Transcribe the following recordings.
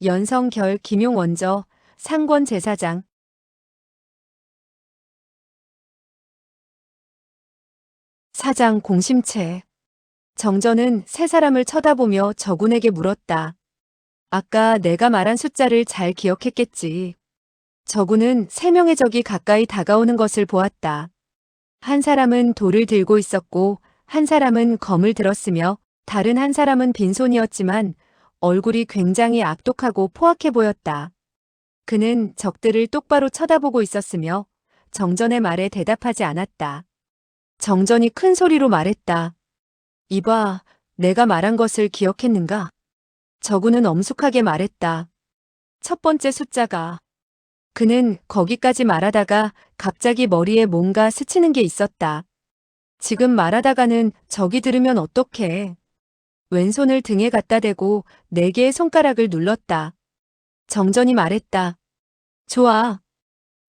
연성결 김용원저 상권 제사장 사장 공심채 정전은 세 사람을 쳐다보며 저군에게 물었다. 아까 내가 말한 숫자를 잘 기억했겠지. 저군은 세 명의 적이 가까이 다가오는 것을 보았다. 한 사람은 돌을 들고 있었고 한 사람은 검을 들었으며 다른 한 사람은 빈손이었지만 얼굴이 굉장히 악독하고 포악해 보였다. 그는 적들을 똑바로 쳐다보고 있었으며 정전의 말에 대답하지 않았다. 정전이 큰 소리로 말했다. 이봐, 내가 말한 것을 기억했는가? 저군은 엄숙하게 말했다. 첫 번째 숫자가. 그는 거기까지 말하다가 갑자기 머리에 뭔가 스치는 게 있었다. 지금 말하다가는 적이 들으면 어떡해. 왼손을 등에 갖다 대고 4개의 손가락을 눌렀다. 정전이 말했다. 좋아.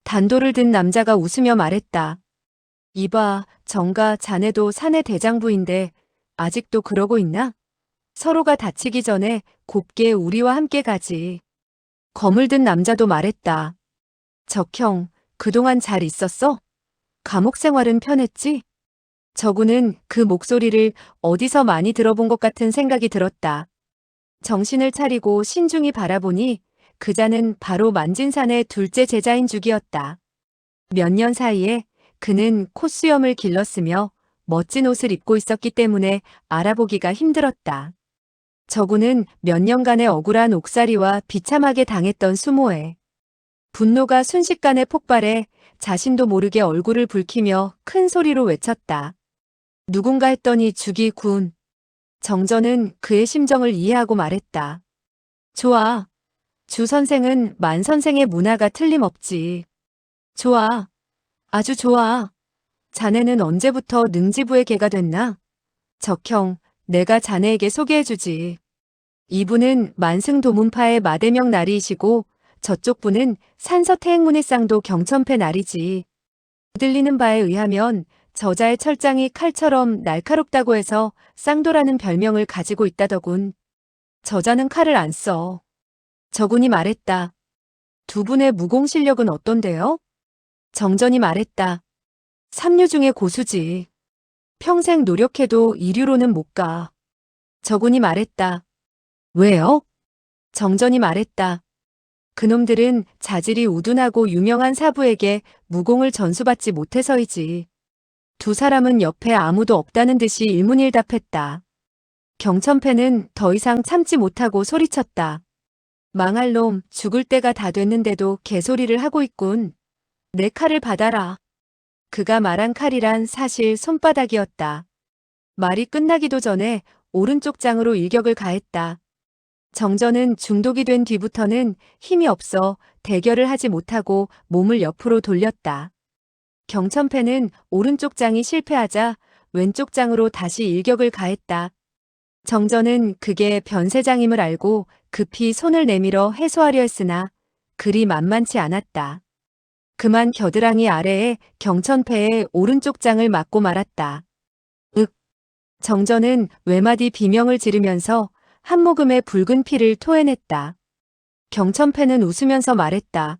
단도를 든 남자가 웃으며 말했다. 이봐, 정가 자네도 사내 대장부인데 아직도 그러고 있나? 서로가 다치기 전에 곱게 우리와 함께 가지. 검을 든 남자도 말했다. 적형, 그동안 잘 있었어? 감옥 생활은 편했지? 저군은 그 목소리를 어디서 많이 들어본 것 같은 생각이 들었다. 정신을 차리고 신중히 바라보니 그자는 바로 만진산의 둘째 제자인 죽이었다. 몇 년 사이에 그는 콧수염을 길렀으며 멋진 옷을 입고 있었기 때문에 알아보기가 힘들었다. 저군은 몇 년간의 억울한 옥살이와 비참하게 당했던 수모에 분노가 순식간에 폭발해 자신도 모르게 얼굴을 붉히며 큰 소리로 외쳤다. 누군가 했더니 죽이 군. 정전은 그의 심정을 이해하고 말했다. 좋아. 주 선생은 만 선생의 문화가 틀림없지. 좋아. 아주 좋아. 자네는 언제부터 능지부의 개가 됐나? 적형, 내가 자네에게 소개해주지. 이분은 만승도문파의 마대명 나리이시고 저쪽 분은 산서태행문의 쌍도 경천패 나리지. 들리는 바에 의하면 저자의 철장이 칼처럼 날카롭다고 해서 쌍도라는 별명을 가지고 있다더군. 저자는 칼을 안 써. 저군이 말했다. 두 분의 무공 실력은 어떤데요? 정전이 말했다. 삼류 중에 고수지. 평생 노력해도 이류로는 못 가. 저군이 말했다. 왜요? 정전이 말했다. 그놈들은 자질이 우둔하고 유명한 사부에게 무공을 전수받지 못해서이지. 두 사람은 옆에 아무도 없다는 듯이 일문일답했다. 경천패는 더 이상 참지 못하고 소리쳤다. 망할 놈, 죽을 때가 다 됐는데도 개소리를 하고 있군. 내 칼을 받아라. 그가 말한 칼이란 사실 손바닥이었다. 말이 끝나기도 전에 오른쪽 장으로 일격을 가했다. 정전은 중독이 된 뒤부터는 힘이 없어 대결을 하지 못하고 몸을 옆으로 돌렸다. 경천패는 오른쪽 장이 실패하자 왼쪽 장으로 다시 일격을 가했다. 정전은 그게 변세장임을 알고 급히 손을 내밀어 해소하려 했으나 그리 만만치 않았다. 그만 겨드랑이 아래에 경천패의 오른쪽 장을 맞고 말았다. 윽! 정전은 외마디 비명을 지르면서 한 모금의 붉은 피를 토해냈다. 경천패는 웃으면서 말했다.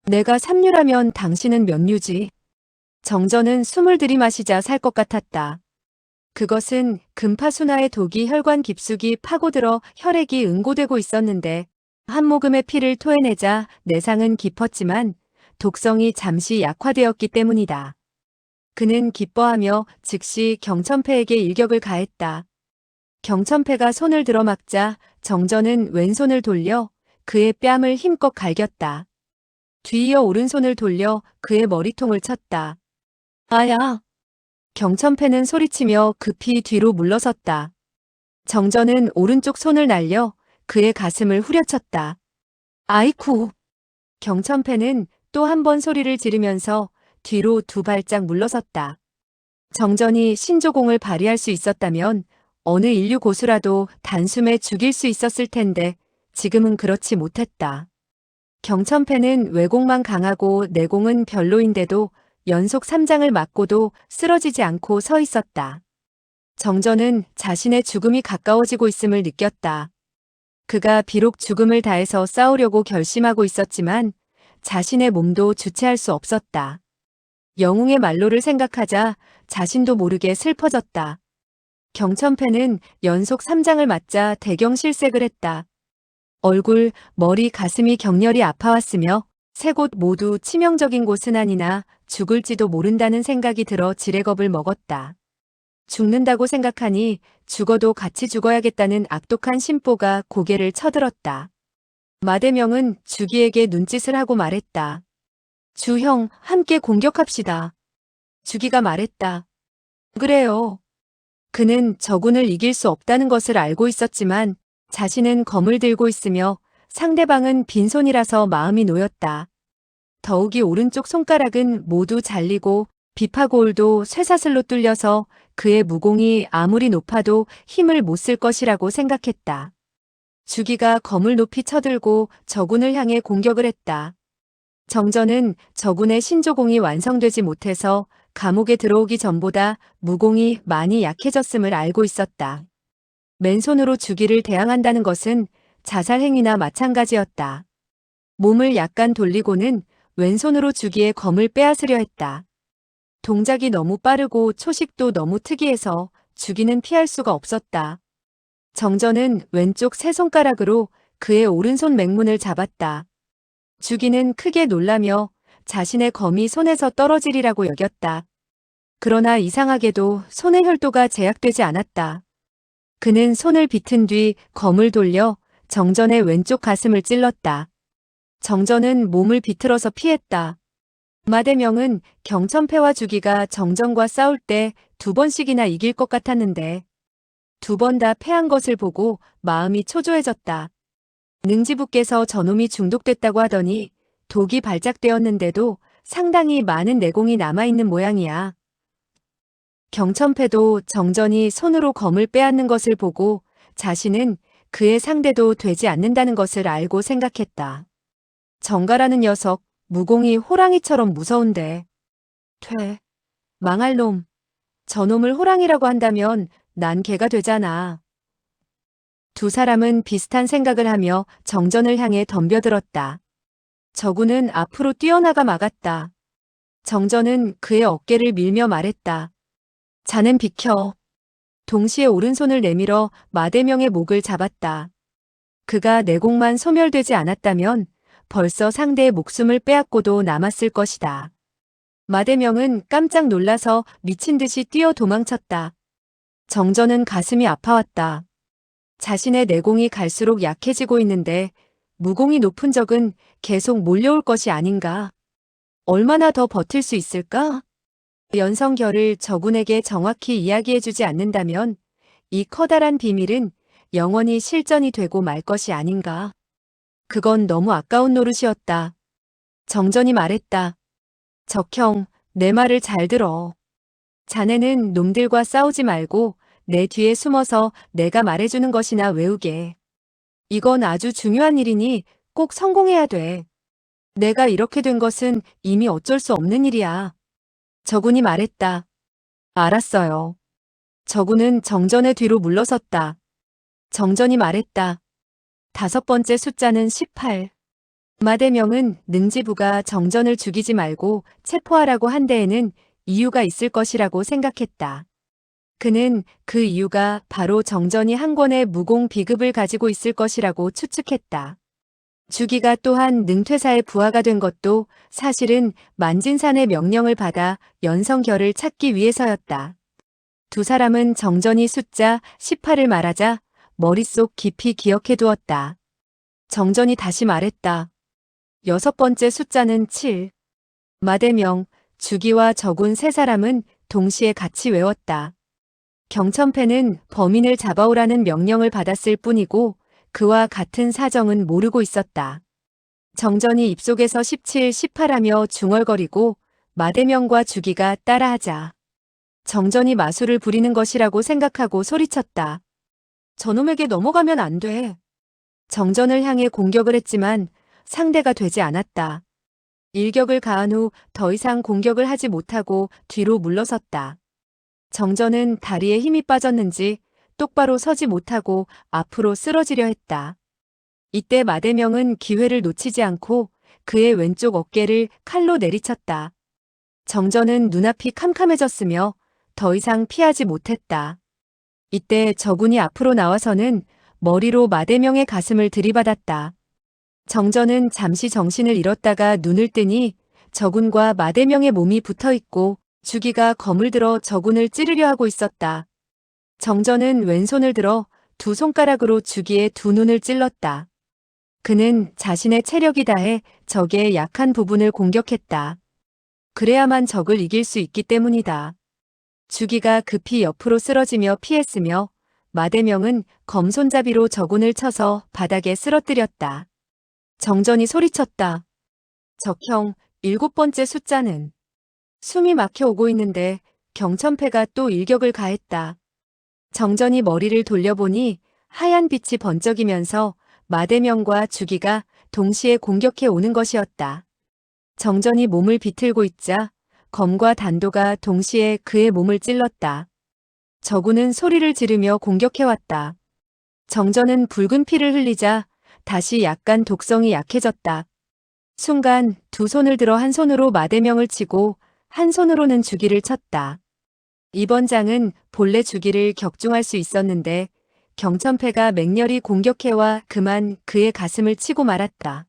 내가 삼류라면 당신은 몇 류지? 정전은 숨을 들이마시자 살 것 같았다. 그것은 금파순화의 독이 혈관 깊숙이 파고들어 혈액이 응고되고 있었는데 한 모금의 피를 토해내자 내상은 깊었지만 독성이 잠시 약화되었기 때문이다. 그는 기뻐하며 즉시 경천패에게 일격을 가했다. 경천패가 손을 들어막자 정전은 왼손을 돌려 그의 뺨을 힘껏 갈겼다. 뒤이어 오른손을 돌려 그의 머리통을 쳤다. 아야! 경천패는 소리치며 급히 뒤로 물러섰다. 정전은 오른쪽 손을 날려 그의 가슴을 후려쳤다. 아이쿠! 경천패는 또 한 번 소리를 지르면서 뒤로 2발짝 물러섰다. 정전이 신조공을 발휘할 수 있었다면 어느 인류 고수라도 단숨에 죽일 수 있었을 텐데 지금은 그렇지 못했다. 경천패는 외공만 강하고 내공은 별로인데도 연속 3장을 맞고도 쓰러지지 않고 서 있었다. 정전은 자신의 죽음이 가까워지고 있음을 느꼈다. 그가 비록 죽음을 다해서 싸우려고 결심하고 있었지만 자신의 몸도 주체할 수 없었다. 영웅의 말로를 생각하자 자신도 모르게 슬퍼졌다. 경천패는 연속 3장을 맞자 대경실색을 했다. 얼굴, 머리, 가슴이 격렬히 아파왔으며 세 곳 모두 치명적인 곳은 아니나 죽을지도 모른다는 생각이 들어 지레겁을 먹었다. 죽는다고 생각하니 죽어도 같이 죽어야겠다는 악독한 심보가 고개를 쳐들었다. 마대명은 주기에게 눈짓을 하고 말했다. 주형, 함께 공격합시다. 주기가 말했다. 그래요. 그는 저군을 이길 수 없다는 것을 알고 있었지만 자신은 검을 들고 있으며 상대방은 빈손이라서 마음이 놓였다. 더욱이 오른쪽 손가락은 모두 잘리고 비파고울도 쇠사슬로 뚫려서 그의 무공이 아무리 높아도 힘을 못 쓸 것이라고 생각했다. 주기가 검을 높이 쳐들고 저군을 향해 공격을 했다. 정전은 저군의 신조공이 완성되지 못해서 감옥에 들어오기 전보다 무공이 많이 약해졌음을 알고 있었다. 맨손으로 주기를 대항한다는 것은 자살 행위나 마찬가지였다. 몸을 약간 돌리고는 왼손으로 주기의 검을 빼앗으려 했다. 동작이 너무 빠르고 초식도 너무 특이해서 주기는 피할 수가 없었다. 정전은 왼쪽 세 손가락으로 그의 오른손 맹문을 잡았다. 주기는 크게 놀라며 자신의 검이 손에서 떨어지리라고 여겼다. 그러나 이상하게도 손의 혈도가 제약되지 않았다. 그는 손을 비튼 뒤 검을 돌려 정전의 왼쪽 가슴을 찔렀다. 정전은 몸을 비틀어서 피했다. 마대명은 경천패와 주기가 정전과 싸울 때 2번씩이나 이길 것 같았는데 2번 다 패한 것을 보고 마음이 초조해졌다. 능지부께서 저놈이 중독됐다고 하더니 독이 발작되었는데도 상당히 많은 내공이 남아있는 모양이야. 경천패도 정전이 손으로 검을 빼앗는 것을 보고 자신은 그의 상대도 되지 않는다는 것을 알고 생각했다. 정가라는 녀석, 무공이 호랑이처럼 무서운데. 망할 놈. 저놈을 호랑이라고 한다면 난 개가 되잖아. 두 사람은 비슷한 생각을 하며 정전을 향해 덤벼들었다. 저군은 앞으로 뛰어나가 막았다. 정전은 그의 어깨를 밀며 말했다. 자넨 비켜. 동시에 오른손을 내밀어 마대명의 목을 잡았다. 그가 내공만 소멸되지 않았다면 벌써 상대의 목숨을 빼앗고도 남았을 것이다. 마대명은 깜짝 놀라서 미친 듯이 뛰어 도망쳤다. 정전은 가슴이 아파왔다. 자신의 내공이 갈수록 약해지고 있는데 무공이 높은 적은 계속 몰려올 것이 아닌가. 얼마나 더 버틸 수 있을까? 연성결을 저군에게 정확히 이야기해주지 않는다면 이 커다란 비밀은 영원히 실전이 되고 말 것이 아닌가. 그건 너무 아까운 노릇이었다. 정전이 말했다. 적형, 내 말을 잘 들어. 자네는 놈들과 싸우지 말고 내 뒤에 숨어서 내가 말해주는 것이나 외우게. 이건 아주 중요한 일이니 꼭 성공해야 돼. 내가 이렇게 된 것은 이미 어쩔 수 없는 일이야. 저군이 말했다. 알았어요. 저군은 정전의 뒤로 물러섰다. 정전이 말했다. 5번째 숫자는 18. 마대명은 능지부가 정전을 죽이지 말고 체포하라고 한 데에는 이유가 있을 것이라고 생각했다. 그는 그 이유가 바로 정전이 한 권의 무공 비급을 가지고 있을 것이라고 추측했다. 주기가 또한 능퇴사의 부하가 된 것도 사실은 만진산의 명령을 받아 연성결을 찾기 위해서였다. 두 사람은 정전이 숫자 18을 말하자 머릿속 깊이 기억해 두었다. 정전이 다시 말했다. 6번째 숫자는 7. 마대명, 주기와 저군 세 사람은 동시에 같이 외웠다. 경천패는 범인을 잡아오라는 명령을 받았을 뿐이고 그와 같은 사정은 모르고 있었다. 정전이 입속에서 17, 18하며 중얼거리고 마대명과 주기가 따라하자. 정전이 마술을 부리는 것이라고 생각하고 소리쳤다. 저놈에게 넘어가면 안 돼. 정전을 향해 공격을 했지만 상대가 되지 않았다. 일격을 가한 후 더 이상 공격을 하지 못하고 뒤로 물러섰다. 정전은 다리에 힘이 빠졌는지 똑바로 서지 못하고 앞으로 쓰러지려 했다. 이때 마대명은 기회를 놓치지 않고 그의 왼쪽 어깨를 칼로 내리쳤다. 정전은 눈앞이 캄캄해졌으며 더 이상 피하지 못했다. 이때 저군이 앞으로 나와서는 머리로 마대명의 가슴을 들이받았다. 정전은 잠시 정신을 잃었다가 눈을 뜨니 저군과 마대명의 몸이 붙어 있고 주기가 검을 들어 저군을 찌르려 하고 있었다. 정전은 왼손을 들어 두 손가락으로 주기의 두 눈을 찔렀다. 그는 자신의 체력이 다해 적의 약한 부분을 공격했다. 그래야만 적을 이길 수 있기 때문이다. 주기가 급히 옆으로 쓰러지며 피했으며 마대명은 검손잡이로 저군을 쳐서 바닥에 쓰러뜨렸다. 정전이 소리쳤다. 적형, 7번째 숫자는. 숨이 막혀 오고 있는데 경천패가 또 일격을 가했다. 정전이 머리를 돌려보니 하얀 빛이 번쩍이면서 마대명과 주기가 동시에 공격해 오는 것이었다. 정전이 몸을 비틀고 있자 검과 단도가 동시에 그의 몸을 찔렀다. 저군은 소리를 지르며 공격해왔다. 정전은 붉은 피를 흘리자 다시 약간 독성이 약해졌다. 순간 두 손을 들어 한 손으로 마대명을 치고 한 손으로는 주기를 쳤다. 이번 장은 본래 주기를 격중할 수 있었는데 경천패가 맹렬히 공격해와 그만 그의 가슴을 치고 말았다.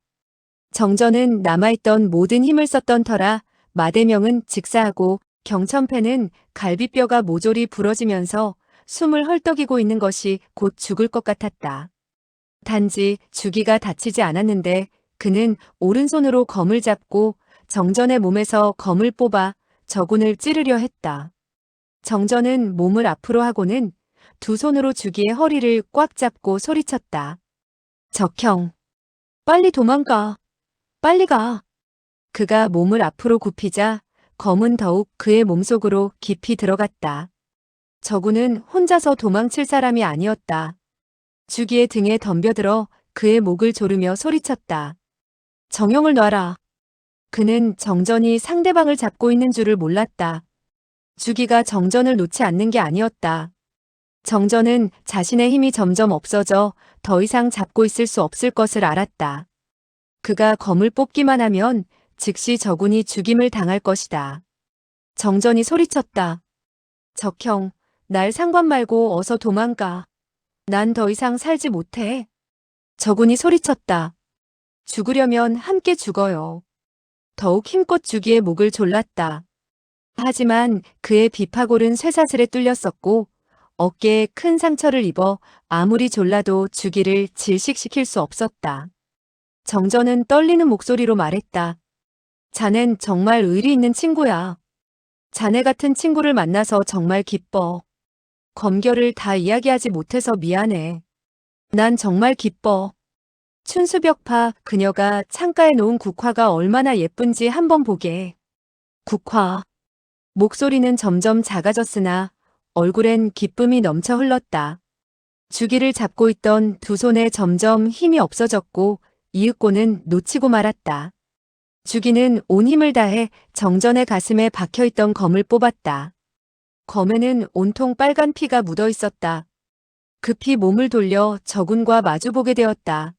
정전은 남아있던 모든 힘을 썼던 터라 마대명은 직사하고 경천패는 갈비뼈가 모조리 부러지면서 숨을 헐떡이고 있는 것이 곧 죽을 것 같았다. 단지 주기가 다치지 않았는데 그는 오른손으로 검을 잡고 정전의 몸에서 검을 뽑아 저군을 찌르려 했다. 정전은 몸을 앞으로 하고는 두 손으로 주기의 허리를 꽉 잡고 소리쳤다. 적형, 빨리 도망가. 빨리 가. 그가 몸을 앞으로 굽히자 검은 더욱 그의 몸속으로 깊이 들어갔다. 저군은 혼자서 도망칠 사람이 아니었다. 주기의 등에 덤벼들어 그의 목을 조르며 소리쳤다. 정형을 놔라. 그는 정전이 상대방을 잡고 있는 줄을 몰랐다. 주기가 정전을 놓지 않는 게 아니었다. 정전은 자신의 힘이 점점 없어져 더 이상 잡고 있을 수 없을 것을 알았다. 그가 검을 뽑기만 하면 즉시 저군이 죽임을 당할 것이다. 정전이 소리쳤다. 적형, 날 상관 말고 어서 도망가. 난 더 이상 살지 못해. 저군이 소리쳤다. 죽으려면 함께 죽어요. 더욱 힘껏 주기의 목을 졸랐다. 하지만 그의 비파골은 쇠사슬에 뚫렸었고 어깨에 큰 상처를 입어 아무리 졸라도 주기를 질식시킬 수 없었다. 정전은 떨리는 목소리로 말했다. 자넨 정말 의리 있는 친구야. 자네 같은 친구를 만나서 정말 기뻐. 검결을 다 이야기하지 못해서 미안해. 난 정말 기뻐. 춘수벽파 그녀가 창가에 놓은 국화가 얼마나 예쁜지 한번 보게. 국화. 목소리는 점점 작아졌으나 얼굴엔 기쁨이 넘쳐 흘렀다. 주기를 잡고 있던 두 손에 점점 힘이 없어졌고 이윽고는 놓치고 말았다. 주기는 온 힘을 다해 정전의 가슴에 박혀있던 검을 뽑았다. 검에는 온통 빨간 피가 묻어 있었다. 급히 몸을 돌려 저군과 마주보게 되었다.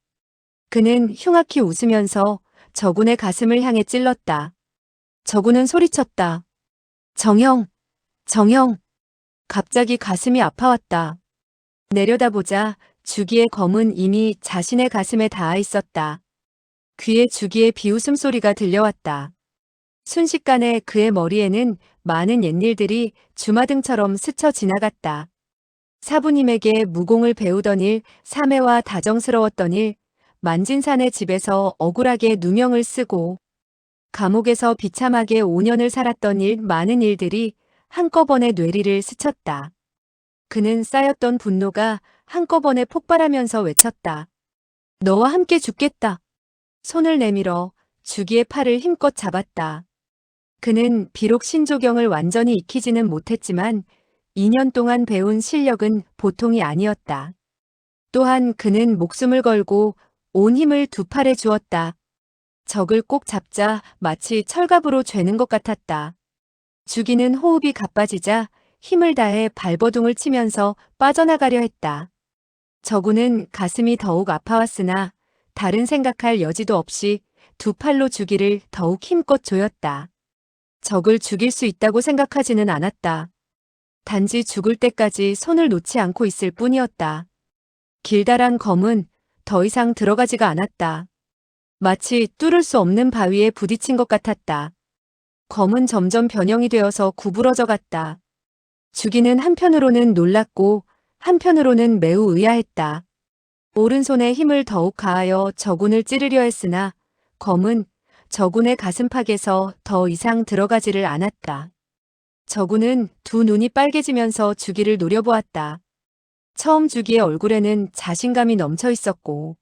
그는 흉악히 웃으면서 저군의 가슴을 향해 찔렀다. 저군은 소리쳤다. 정형, 정형. 갑자기 가슴이 아파왔다. 내려다보자 주기의 검은 이미 자신의 가슴에 닿아 있었다. 귀에 주기의 비웃음 소리가 들려왔다. 순식간에 그의 머리에는 많은 옛일들이 주마등처럼 스쳐 지나갔다. 사부님에게 무공을 배우던 일, 사매와 다정스러웠던 일, 만진산의 집에서 억울하게 누명을 쓰고 감옥에서 비참하게 5년을 살았던 일, 많은 일들이 한꺼번에 뇌리를 스쳤다. 그는 쌓였던 분노가 한꺼번에 폭발하면서 외쳤다. 너와 함께 죽겠다. 손을 내밀어 주기의 팔을 힘껏 잡았다. 그는 비록 신조경을 완전히 익히지는 못했지만 2년 동안 배운 실력은 보통이 아니었다. 또한 그는 목숨을 걸고 온 힘을 두 팔에 주었다. 적을 꼭 잡자 마치 철갑으로 죄는 것 같았다. 주기는 호흡이 가빠지자 힘을 다해 발버둥을 치면서 빠져나가려 했다. 저군은 가슴이 더욱 아파왔으나 다른 생각할 여지도 없이 두 팔로 주기를 더욱 힘껏 조였다. 적을 죽일 수 있다고 생각하지는 않았다. 단지 죽을 때까지 손을 놓지 않고 있을 뿐이었다. 길다란 검은 더 이상 들어가지가 않았다. 마치 뚫을 수 없는 바위에 부딪힌 것 같았다. 검은 점점 변형이 되어서 구부러져 갔다. 주기는 한편으로는 놀랐고 한편으로는 매우 의아했다. 오른손에 힘을 더욱 가하여 저군을 찌르려 했으나 검은 저군의 가슴팍에서 더 이상 들어가지를 않았다. 저군은 두 눈이 빨개지면서 주기를 노려보았다. 처음 주기의 얼굴에는 자신감이 넘쳐 있었고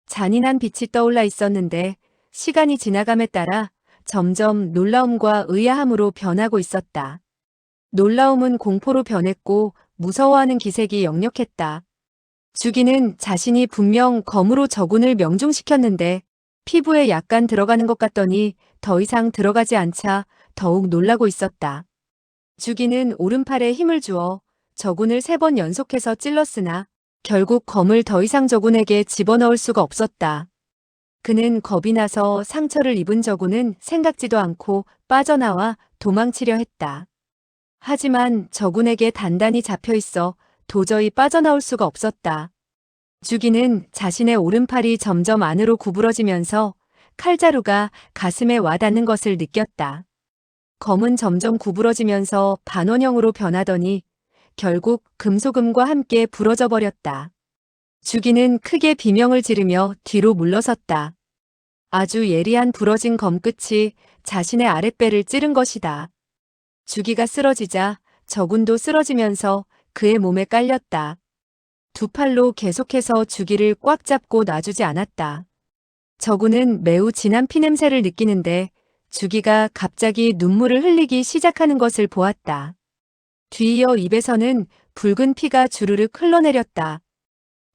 잔인한 빛이 떠올라 있었는데 시간이 지나감에 따라 점점 놀라움과 의아함으로 변하고 있었다. 놀라움은 공포로 변했고 무서워하는 기색이 역력했다. 주기는 자신이 분명 검으로 저군을 명중시켰는데 피부에 약간 들어가는 것 같더니 더 이상 들어가지 않자 더욱 놀라고 있었다. 주기는 오른팔에 힘을 주어 저군을 3번 연속해서 찔렀으나 결국 검을 더 이상 저군에게 집어넣을 수가 없었다. 그는 겁이 나서 상처를 입은 저군은 생각지도 않고 빠져나와 도망치려 했다. 하지만 저군에게 단단히 잡혀 있어 도저히 빠져나올 수가 없었다. 주기는 자신의 오른팔이 점점 안으로 구부러지면서 칼자루가 가슴에 와닿는 것을 느꼈다. 검은 점점 구부러지면서 반원형으로 변하더니 결국 금소금과 함께 부러져 버렸다. 주기는 크게 비명을 지르며 뒤로 물러섰다. 아주 예리한 부러진 검 끝이 자신의 아랫배를 찌른 것이다. 주기가 쓰러지자 저군도 쓰러지면서 그의 몸에 깔렸다. 두 팔로 계속해서 주기를 꽉 잡고 놔주지 않았다. 저군은 매우 진한 피냄새를 느끼는데 주기가 갑자기 눈물을 흘리기 시작하는 것을 보았다. 뒤이어 입에서는 붉은 피가 주르륵 흘러내렸다.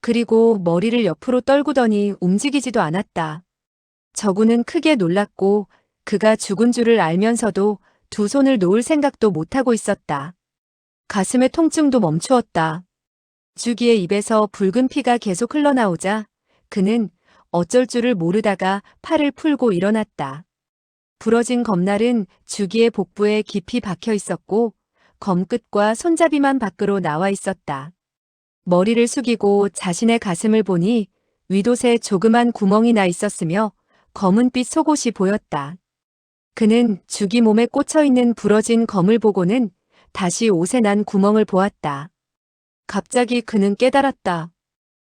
그리고 머리를 옆으로 떨구더니 움직이지도 않았다. 저군은 크게 놀랐고 그가 죽은 줄을 알면서도 두 손을 놓을 생각도 못하고 있었다. 가슴의 통증도 멈추었다. 주기의 입에서 붉은 피가 계속 흘러나오자 그는 어쩔 줄을 모르다가 팔을 풀고 일어났다. 부러진 검날은 주기의 복부에 깊이 박혀 있었고 검끝과 손잡이만 밖으로 나와 있었다. 머리를 숙이고 자신의 가슴을 보니 윗옷에 조그만 구멍이 나 있었으며 검은빛 속옷이 보였다. 그는 주기 몸에 꽂혀 있는 부러진 검을 보고는 다시 옷에 난 구멍을 보았다. 갑자기 그는 깨달았다.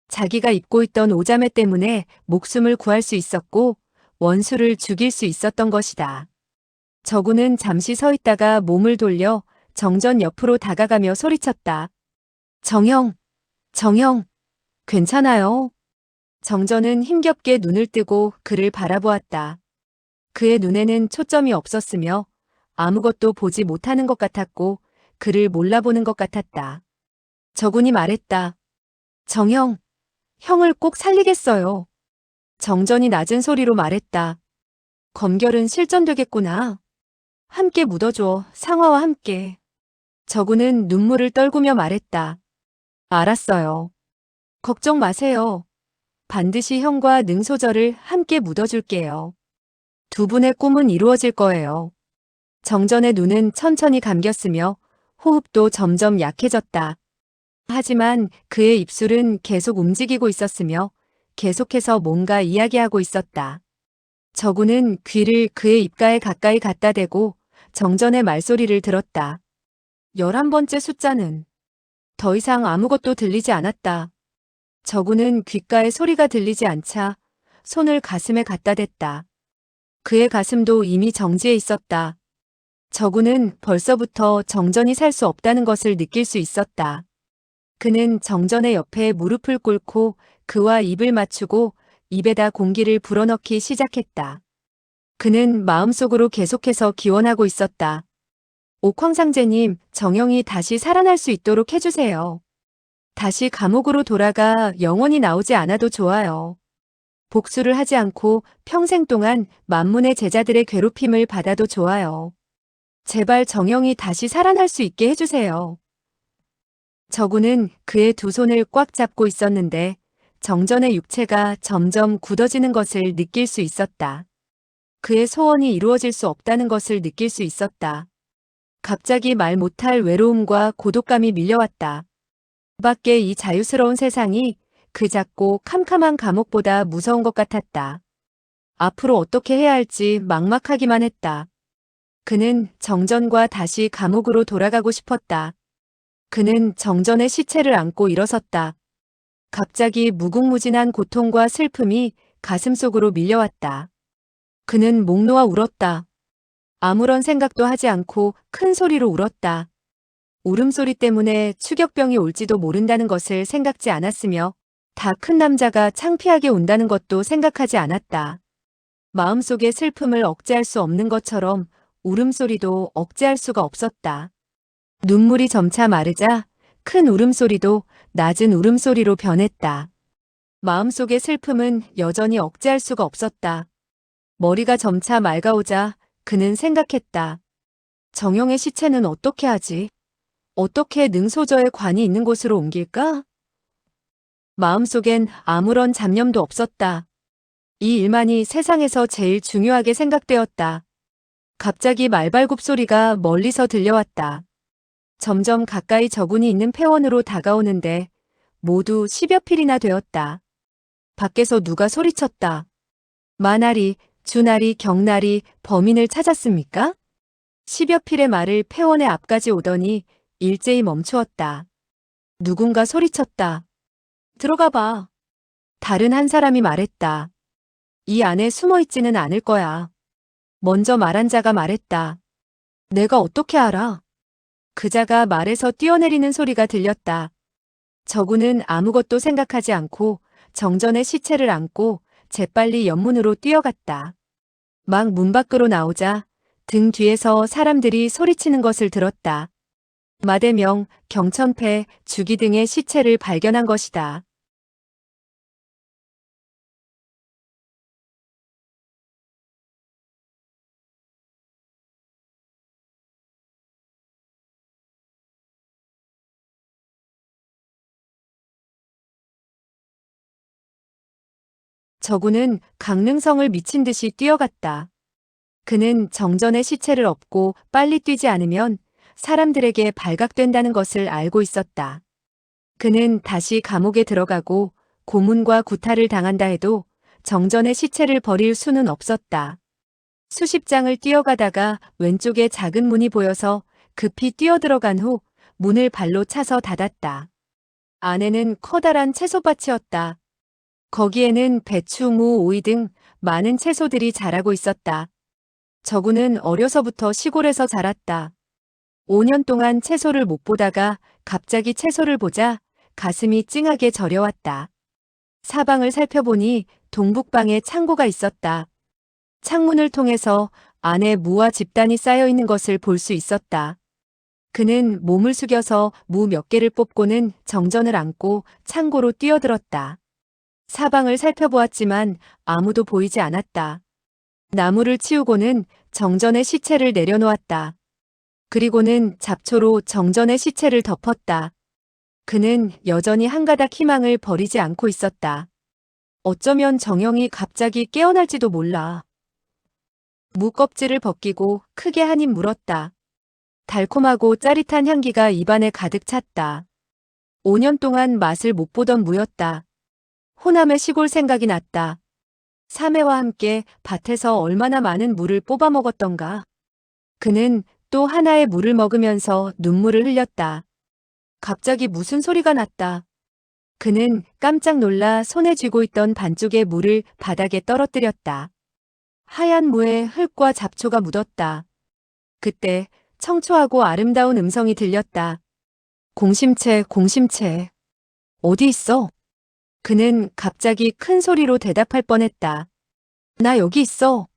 자기가 입고 있던 오자매 때문에 목숨을 구할 수 있었고 원수를 죽일 수 있었던 것이다. 저군은 잠시 서 있다가 몸을 돌려 정전 옆으로 다가가며 소리쳤다. 정형, 정형, 괜찮아요. 정전은 힘겹게 눈을 뜨고 그를 바라보았다. 그의 눈에는 초점이 없었으며 아무것도 보지 못하는 것 같았고 그를 몰라보는 것 같았다. 저군이 말했다. 정형, 형을 꼭 살리겠어요. 정전이 낮은 소리로 말했다. 검결은 실전되겠구나. 함께 묻어줘, 상화와 함께. 저군은 눈물을 떨구며 말했다. 알았어요. 걱정 마세요. 반드시 형과 능소절을 함께 묻어줄게요. 두 분의 꿈은 이루어질 거예요. 정전의 눈은 천천히 감겼으며 호흡도 점점 약해졌다. 하지만 그의 입술은 계속 움직이고 있었으며 계속해서 뭔가 이야기하고 있었다. 저군은 귀를 그의 입가에 가까이 갖다 대고 정전의 말소리를 들었다. 11번째 숫자는 더 이상 아무것도 들리지 않았다. 저군은 귓가에 소리가 들리지 않자 손을 가슴에 갖다 댔다. 그의 가슴도 이미 정지해 있었다. 저군은 벌써부터 정전이 살 수 없다는 것을 느낄 수 있었다. 그는 정전의 옆에 무릎을 꿇고 그와 입을 맞추고 입에다 공기를 불어넣기 시작했다. 그는 마음속으로 계속해서 기원하고 있었다. 옥황상제님, 정형이 다시 살아날 수 있도록 해주세요. 다시 감옥으로 돌아가 영원히 나오지 않아도 좋아요. 복수를 하지 않고 평생 동안 만문의 제자들의 괴롭힘을 받아도 좋아요. 제발 정형이 다시 살아날 수 있게 해주세요. 저군은 그의 두 손을 꽉 잡고 있었는데 정전의 육체가 점점 굳어지는 것을 느낄 수 있었다. 그의 소원이 이루어질 수 없다는 것을 느낄 수 있었다. 갑자기 말 못할 외로움과 고독감이 밀려왔다. 밖에 이 자유스러운 세상이 그 작고 캄캄한 감옥보다 무서운 것 같았다. 앞으로 어떻게 해야 할지 막막하기만 했다. 그는 정전과 다시 감옥으로 돌아가고 싶었다. 그는 정전의 시체를 안고 일어섰다. 갑자기 무궁무진한 고통과 슬픔이 가슴속으로 밀려왔다. 그는 목 놓아 울었다. 아무런 생각도 하지 않고 큰 소리로 울었다. 울음소리 때문에 추격병이 올지도 모른다는 것을 생각지 않았으며 다 큰 남자가 창피하게 운다는 것도 생각하지 않았다. 마음속의 슬픔을 억제할 수 없는 것처럼 울음소리도 억제할 수가 없었다. 눈물이 점차 마르자 큰 울음소리도 낮은 울음소리로 변했다. 마음속의 슬픔은 여전히 억제할 수가 없었다. 머리가 점차 맑아오자 그는 생각했다. 정영의 시체는 어떻게 하지? 어떻게 능소저의 관이 있는 곳으로 옮길까? 마음속엔 아무런 잡념도 없었다. 이 일만이 세상에서 제일 중요하게 생각되었다. 갑자기 말발굽 소리가 멀리서 들려왔다. 점점 가까이 저군이 있는 폐원으로 다가오는데 모두 10여 필이나 되었다. 밖에서 누가 소리쳤다. 마나리, 주나리, 경나리 범인을 찾았습니까? 10여 필의 말을 폐원의 앞까지 오더니 일제히 멈추었다. 누군가 소리쳤다. 들어가 봐. 다른 한 사람이 말했다. 이 안에 숨어 있지는 않을 거야. 먼저 말한 자가 말했다. 내가 어떻게 알아? 그 자가 말에서 뛰어내리는 소리가 들렸다. 저군은 아무것도 생각하지 않고 정전의 시체를 안고 재빨리 연문으로 뛰어갔다. 막 문 밖으로 나오자 등 뒤에서 사람들이 소리치는 것을 들었다. 마대명, 경천패, 주기 등의 시체를 발견한 것이다. 저군은 강릉성을 미친 듯이 뛰어갔다. 그는 정전의 시체를 업고 빨리 뛰지 않으면 사람들에게 발각된다는 것을 알고 있었다. 그는 다시 감옥에 들어가고 고문과 구타를 당한다 해도 정전의 시체를 버릴 수는 없었다. 수십 장을 뛰어가다가 왼쪽에 작은 문이 보여서 급히 뛰어들어간 후 문을 발로 차서 닫았다. 안에는 커다란 채소밭이었다. 거기에는 배추, 무, 오이 등 많은 채소들이 자라고 있었다. 저구는 어려서부터 시골에서 자랐다. 5년 동안 채소를 못 보다가 갑자기 채소를 보자 가슴이 찡하게 저려왔다. 사방을 살펴보니 동북방에 창고가 있었다. 창문을 통해서 안에 무와 집단이 쌓여 있는 것을 볼 수 있었다. 그는 몸을 숙여서 무 몇 개를 뽑고는 정전을 안고 창고로 뛰어들었다. 사방을 살펴보았지만 아무도 보이지 않았다. 나무를 치우고는 정전의 시체를 내려놓았다. 그리고는 잡초로 정전의 시체를 덮었다. 그는 여전히 한 가닥 희망을 버리지 않고 있었다. 어쩌면 정영이 갑자기 깨어날지도 몰라. 무 껍질을 벗기고 크게 한 입 물었다. 달콤하고 짜릿한 향기가 입안에 가득 찼다. 5년 동안 맛을 못 보던 무였다. 호남의 시골 생각이 났다. 사매와 함께 밭에서 얼마나 많은 물을 뽑아 먹었던가. 그는 또 하나의 물을 먹으면서 눈물을 흘렸다. 갑자기 무슨 소리가 났다. 그는 깜짝 놀라 손에 쥐고 있던 반쪽의 물을 바닥에 떨어뜨렸다. 하얀 무에 흙과 잡초가 묻었다. 그때 청초하고 아름다운 음성이 들렸다. 공심채, 공심채. 어디 있어? 그는 갑자기 큰 소리로 대답할 뻔했다. 나 여기 있어.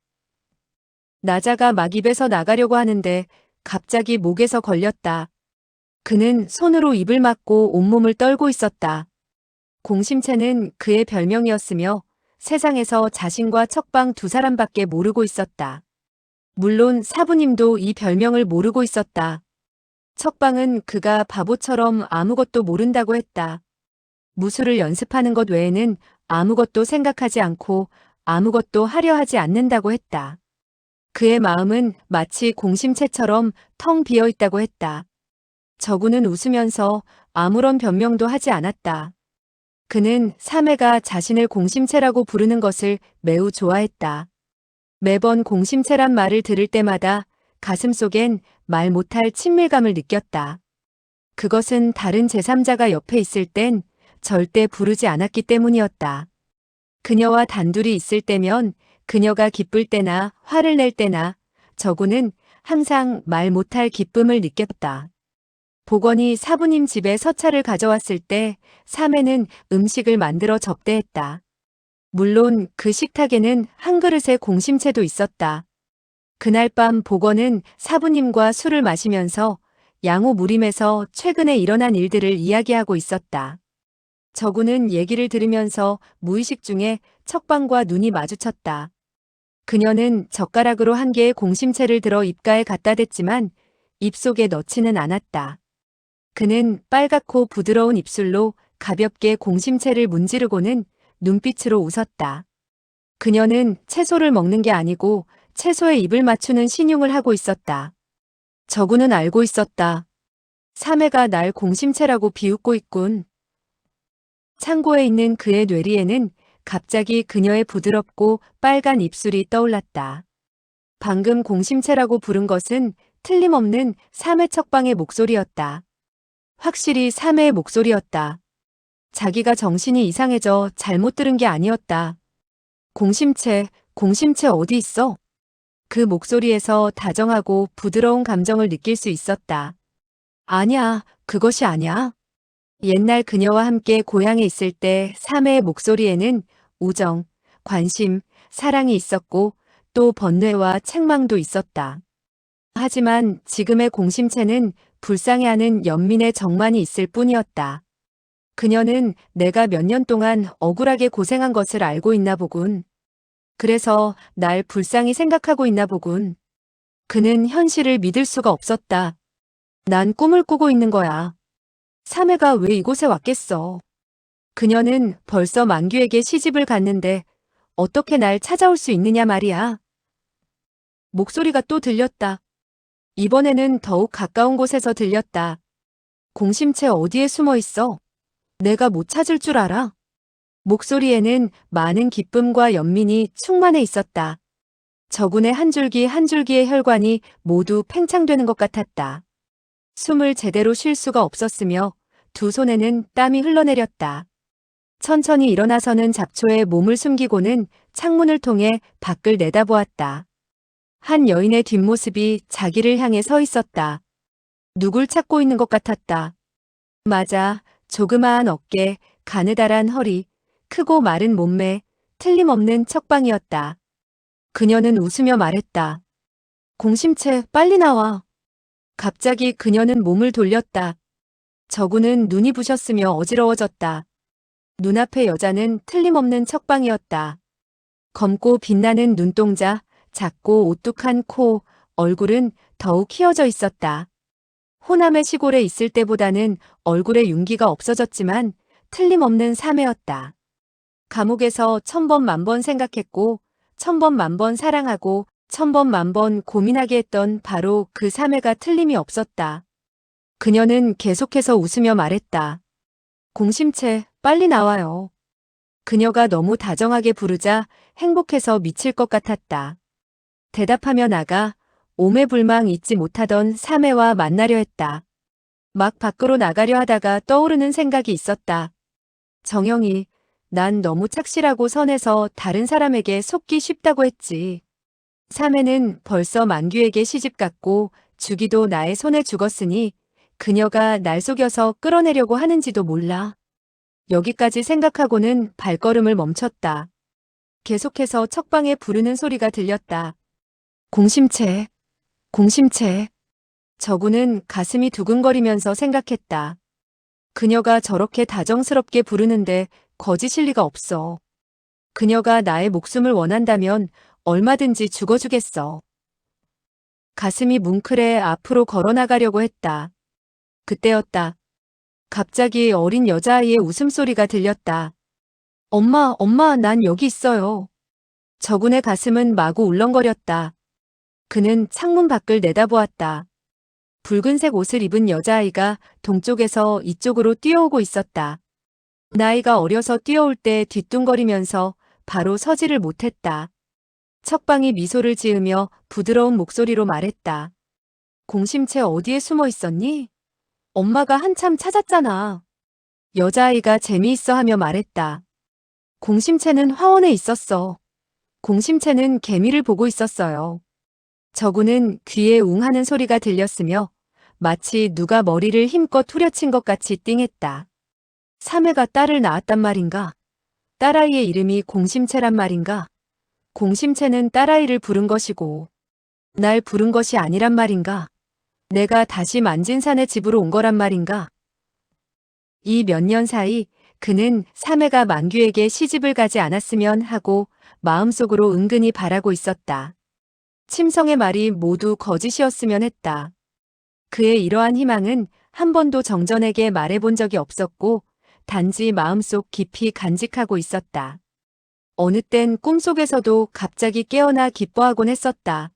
나자가 막 입에서 나가려고 하는데 갑자기 목에서 걸렸다. 그는 손으로 입을 막고 온몸을 떨고 있었다. 공심채는 그의 별명이었으며 세상에서 자신과 척방 두 사람밖에 모르고 있었다. 물론 사부님도 이 별명을 모르고 있었다. 척방은 그가 바보처럼 아무것도 모른다고 했다. 무술을 연습하는 것 외에는 아무것도 생각하지 않고 아무것도 하려 하지 않는다고 했다. 그의 마음은 마치 공심채처럼 텅 비어 있다고 했다. 저구는 웃으면서 아무런 변명도 하지 않았다. 그는 사매가 자신을 공심채라고 부르는 것을 매우 좋아했다. 매번 공심채란 말을 들을 때마다 가슴속엔 말 못할 친밀감을 느꼈다. 그것은 다른 제3자가 옆에 있을 땐 절대 부르지 않았기 때문이었다. 그녀와 단둘이 있을 때면, 그녀가 기쁠 때나 화를 낼 때나 저구는 항상 말 못할 기쁨을 느꼈다. 복원이 사부님 집에 서차를 가져왔을 때 사매는 음식을 만들어 접대했다. 물론 그 식탁에는 한 그릇의 공심채도 있었다. 그날 밤 복원은 사부님과 술을 마시면서 양호 무림에서 최근에 일어난 일들을 이야기하고 있었다. 저구는 얘기를 들으면서 무의식 중에 척방과 눈이 마주쳤다. 그녀는 젓가락으로 한 개의 공심채를 들어 입가에 갖다 댔지만 입속에 넣지는 않았다. 그는 빨갛고 부드러운 입술로 가볍게 공심채를 문지르고는 눈빛으로 웃었다. 그녀는 채소를 먹는 게 아니고 채소에 입을 맞추는 신용을 하고 있었다. 저구는 알고 있었다. 사매가 날 공심채라고 비웃고 있군. 창고에 있는 그의 뇌리에는 갑자기 그녀의 부드럽고 빨간 입술이 떠올랐다. 방금 공심채라고 부른 것은 틀림없는 사매 척방의 목소리였다. 확실히 사매의 목소리였다. 자기가 정신이 이상해져 잘못 들은 게 아니었다. 공심채 어디 있어? 그 목소리에서 다정하고 부드러운 감정을 느낄 수 있었다. 아니야, 그것이 아니야. 옛날 그녀와 함께 고향에 있을 때 사매의 목소리에는 우정, 관심, 사랑이 있었고 또 번뇌와 책망도 있었다. 하지만 지금의 공심채는 불쌍해하는 연민의 정만이 있을 뿐이었다. 그녀는 내가 몇 년 동안 억울하게 고생한 것을 알고 있나 보군. 그래서 날 불쌍히 생각하고 있나 보군. 그는 현실을 믿을 수가 없었다. 난 꿈을 꾸고 있는 거야. 사매가 왜 이곳에 왔겠어? 그녀는 벌써 만규에게 시집을 갔는데 어떻게 날 찾아올 수 있느냐 말이야. 목소리가 또 들렸다. 이번에는 더욱 가까운 곳에서 들렸다. 공심채 어디에 숨어 있어? 내가 못 찾을 줄 알아? 목소리에는 많은 기쁨과 연민이 충만해 있었다. 저군의 한 줄기 한 줄기의 혈관이 모두 팽창되는 것 같았다. 숨을 제대로 쉴 수가 없었으며 두 손에는 땀이 흘러내렸다. 천천히 일어나서는 잡초에 몸을 숨기고는 창문을 통해 밖을 내다보았다. 한 여인의 뒷모습이 자기를 향해 서 있었다. 누굴 찾고 있는 것 같았다. 맞아, 조그마한 어깨, 가느다란 허리, 크고 마른 몸매, 틀림없는 척방이었다. 그녀는 웃으며 말했다. 공심채, 빨리 나와. 갑자기 그녀는 몸을 돌렸다. 저구는 눈이 부셨으며 어지러워졌다. 눈앞의 여자는 틀림없는 척방이었다. 검고 빛나는 눈동자, 작고 오뚝한 코, 얼굴은 더욱 희어져 있었다. 호남의 시골에 있을 때보다는 얼굴에 윤기가 없어졌지만 틀림없는 사매였다. 감옥에서 천번 만번 생각했고 천번 만번 사랑하고 천번 만번 고민하게 했던 바로 그 사매가 틀림이 없었다. 그녀는 계속해서 웃으며 말했다. 공심채, 빨리 나와요. 그녀가 너무 다정하게 부르자 행복해서 미칠 것 같았다. 대답하며 나가 오매불망 잊지 못하던 사매와 만나려 했다. 막 밖으로 나가려 하다가 떠오르는 생각이 있었다. 정영이, 난 너무 착실하고 선해서 다른 사람에게 속기 쉽다고 했지. 사매는 벌써 만규에게 시집갔고 주기도 나의 손에 죽었으니 그녀가 날 속여서 끌어내려고 하는지도 몰라. 여기까지 생각하고는 발걸음을 멈췄다. 계속해서 척방에 부르는 소리가 들렸다. 공심채, 공심채. 저구는 가슴이 두근거리면서 생각했다. 그녀가 저렇게 다정스럽게 부르는데 거짓일 리가 없어. 그녀가 나의 목숨을 원한다면 얼마든지 죽어주겠어. 가슴이 뭉클해 앞으로 걸어나가려고 했다. 그때였다. 갑자기 어린 여자아이의 웃음소리가 들렸다. 엄마, 엄마, 난 여기 있어요. 저군의 가슴은 마구 울렁거렸다. 그는 창문 밖을 내다보았다. 붉은색 옷을 입은 여자아이가 동쪽에서 이쪽으로 뛰어오고 있었다. 나이가 어려서 뛰어올 때 뒤뚱거리면서 바로 서지를 못했다. 척방이 미소를 지으며 부드러운 목소리로 말했다. 공심채 어디에 숨어 있었니? 엄마가 한참 찾았잖아. 여자아이가 재미있어 하며 말했다. 공심채는 화원에 있었어. 공심채는 개미를 보고 있었어요. 저구는 귀에 웅하는 소리가 들렸으며 마치 누가 머리를 힘껏 후려친 것 같이 띵했다. 사매가 딸을 낳았단 말인가? 딸아이의 이름이 공심채란 말인가? 공심채는 딸아이를 부른 것이고 날 부른 것이 아니란 말인가? 내가 다시 만진산의 집으로 온 거란 말인가? 이 몇 년 사이 그는 사매가 만규에게 시집을 가지 않았으면 하고 마음속으로 은근히 바라고 있었다. 침성의 말이 모두 거짓이었으면 했다. 그의 이러한 희망은 한 번도 정전에게 말해본 적이 없었고 단지 마음속 깊이 간직하고 있었다. 어느 땐 꿈속에서도 갑자기 깨어나 기뻐하곤 했었다.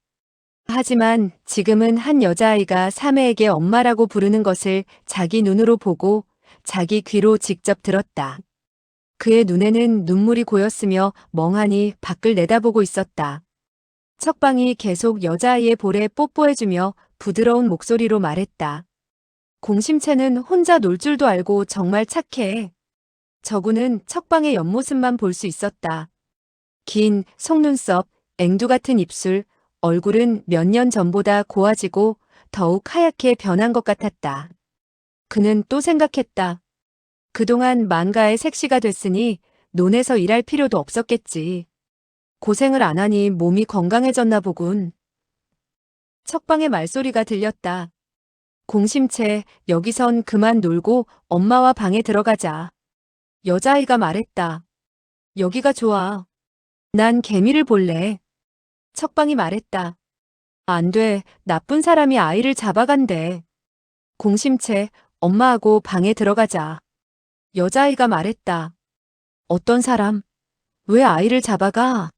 하지만 지금은 한 여자아이가 사매에게 엄마라고 부르는 것을 자기 눈으로 보고 자기 귀로 직접 들었다. 그의 눈에는 눈물이 고였으며 멍하니 밖을 내다보고 있었다. 척방이 계속 여자아이의 볼에 뽀뽀해주며 부드러운 목소리로 말했다. 공심채는 혼자 놀 줄도 알고 정말 착해. 저구는 척방의 옆모습만 볼 수 있었다. 긴 속눈썹, 앵두 같은 입술, 얼굴은 몇 년 전보다 고와지고 더욱 하얗게 변한 것 같았다. 그는 또 생각했다. 그동안 망가의 색시가 됐으니 논에서 일할 필요도 없었겠지. 고생을 안 하니 몸이 건강해졌나 보군. 척방의 말소리가 들렸다. 공심채, 여기선 그만 놀고 엄마와 방에 들어가자. 여자아이가 말했다. 여기가 좋아. 난 개미를 볼래. 척방이 말했다. 안 돼, 나쁜 사람이 아이를 잡아간대. 공심채, 엄마하고 방에 들어가자. 여자아이가 말했다. 어떤 사람? 왜 아이를 잡아가?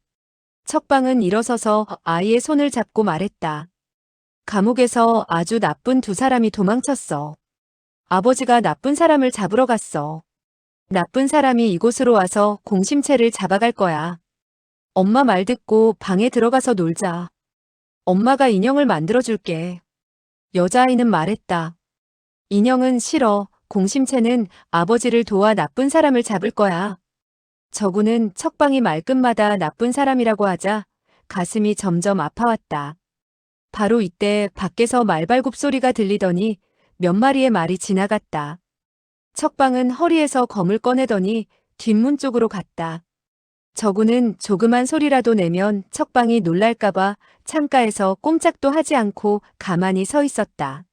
척방은 일어서서 아이의 손을 잡고 말했다. 감옥에서 아주 나쁜 두 사람이 도망쳤어. 아버지가 나쁜 사람을 잡으러 갔어. 나쁜 사람이 이곳으로 와서 공심채를 잡아갈 거야. 엄마 말 듣고 방에 들어가서 놀자. 엄마가 인형을 만들어줄게. 여자아이는 말했다. 인형은 싫어. 공심채는 아버지를 도와 나쁜 사람을 잡을 거야. 저구는 척방이 말끝마다 나쁜 사람이라고 하자 가슴이 점점 아파왔다. 바로 이때 밖에서 말발굽 소리가 들리더니 몇 마리의 말이 지나갔다. 척방은 허리에서 검을 꺼내더니 뒷문 쪽으로 갔다. 저구는 조그만 소리라도 내면 척방이 놀랄까봐 창가에서 꼼짝도 하지 않고 가만히 서 있었다.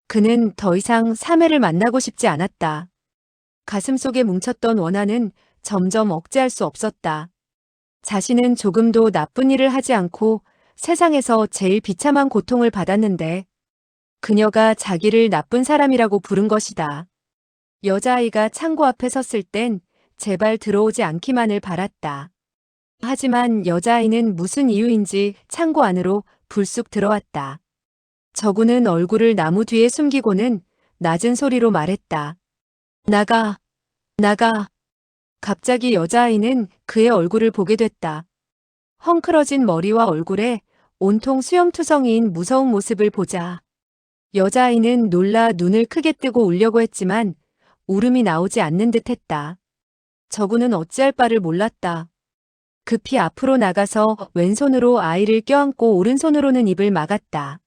그는 더 이상 사매를 만나고 싶지 않았다. 가슴속에 뭉쳤던 원한은 점점 억제할 수 없었다. 자신은 조금도 나쁜 일을 하지 않고 세상에서 제일 비참한 고통을 받았는데 그녀가 자기를 나쁜 사람이라고 부른 것이다. 여자아이가 창고 앞에 섰을 땐 제발 들어오지 않기만을 바랐다. 하지만 여자아이는 무슨 이유인지 창고 안으로 불쑥 들어왔다. 저구는 얼굴을 나무 뒤에 숨기고는 낮은 소리로 말했다. 나가, 나가. 갑자기 여자아이는 그의 얼굴을 보게 됐다. 헝클어진 머리와 얼굴에 온통 수염투성이인 무서운 모습을 보자. 여자아이는 놀라 눈을 크게 뜨고 울려고 했지만 울음이 나오지 않는 듯 했다. 저구는 어찌할 바를 몰랐다. 급히 앞으로 나가서 왼손으로 아이를 껴안고 오른손으로는 입을 막았다.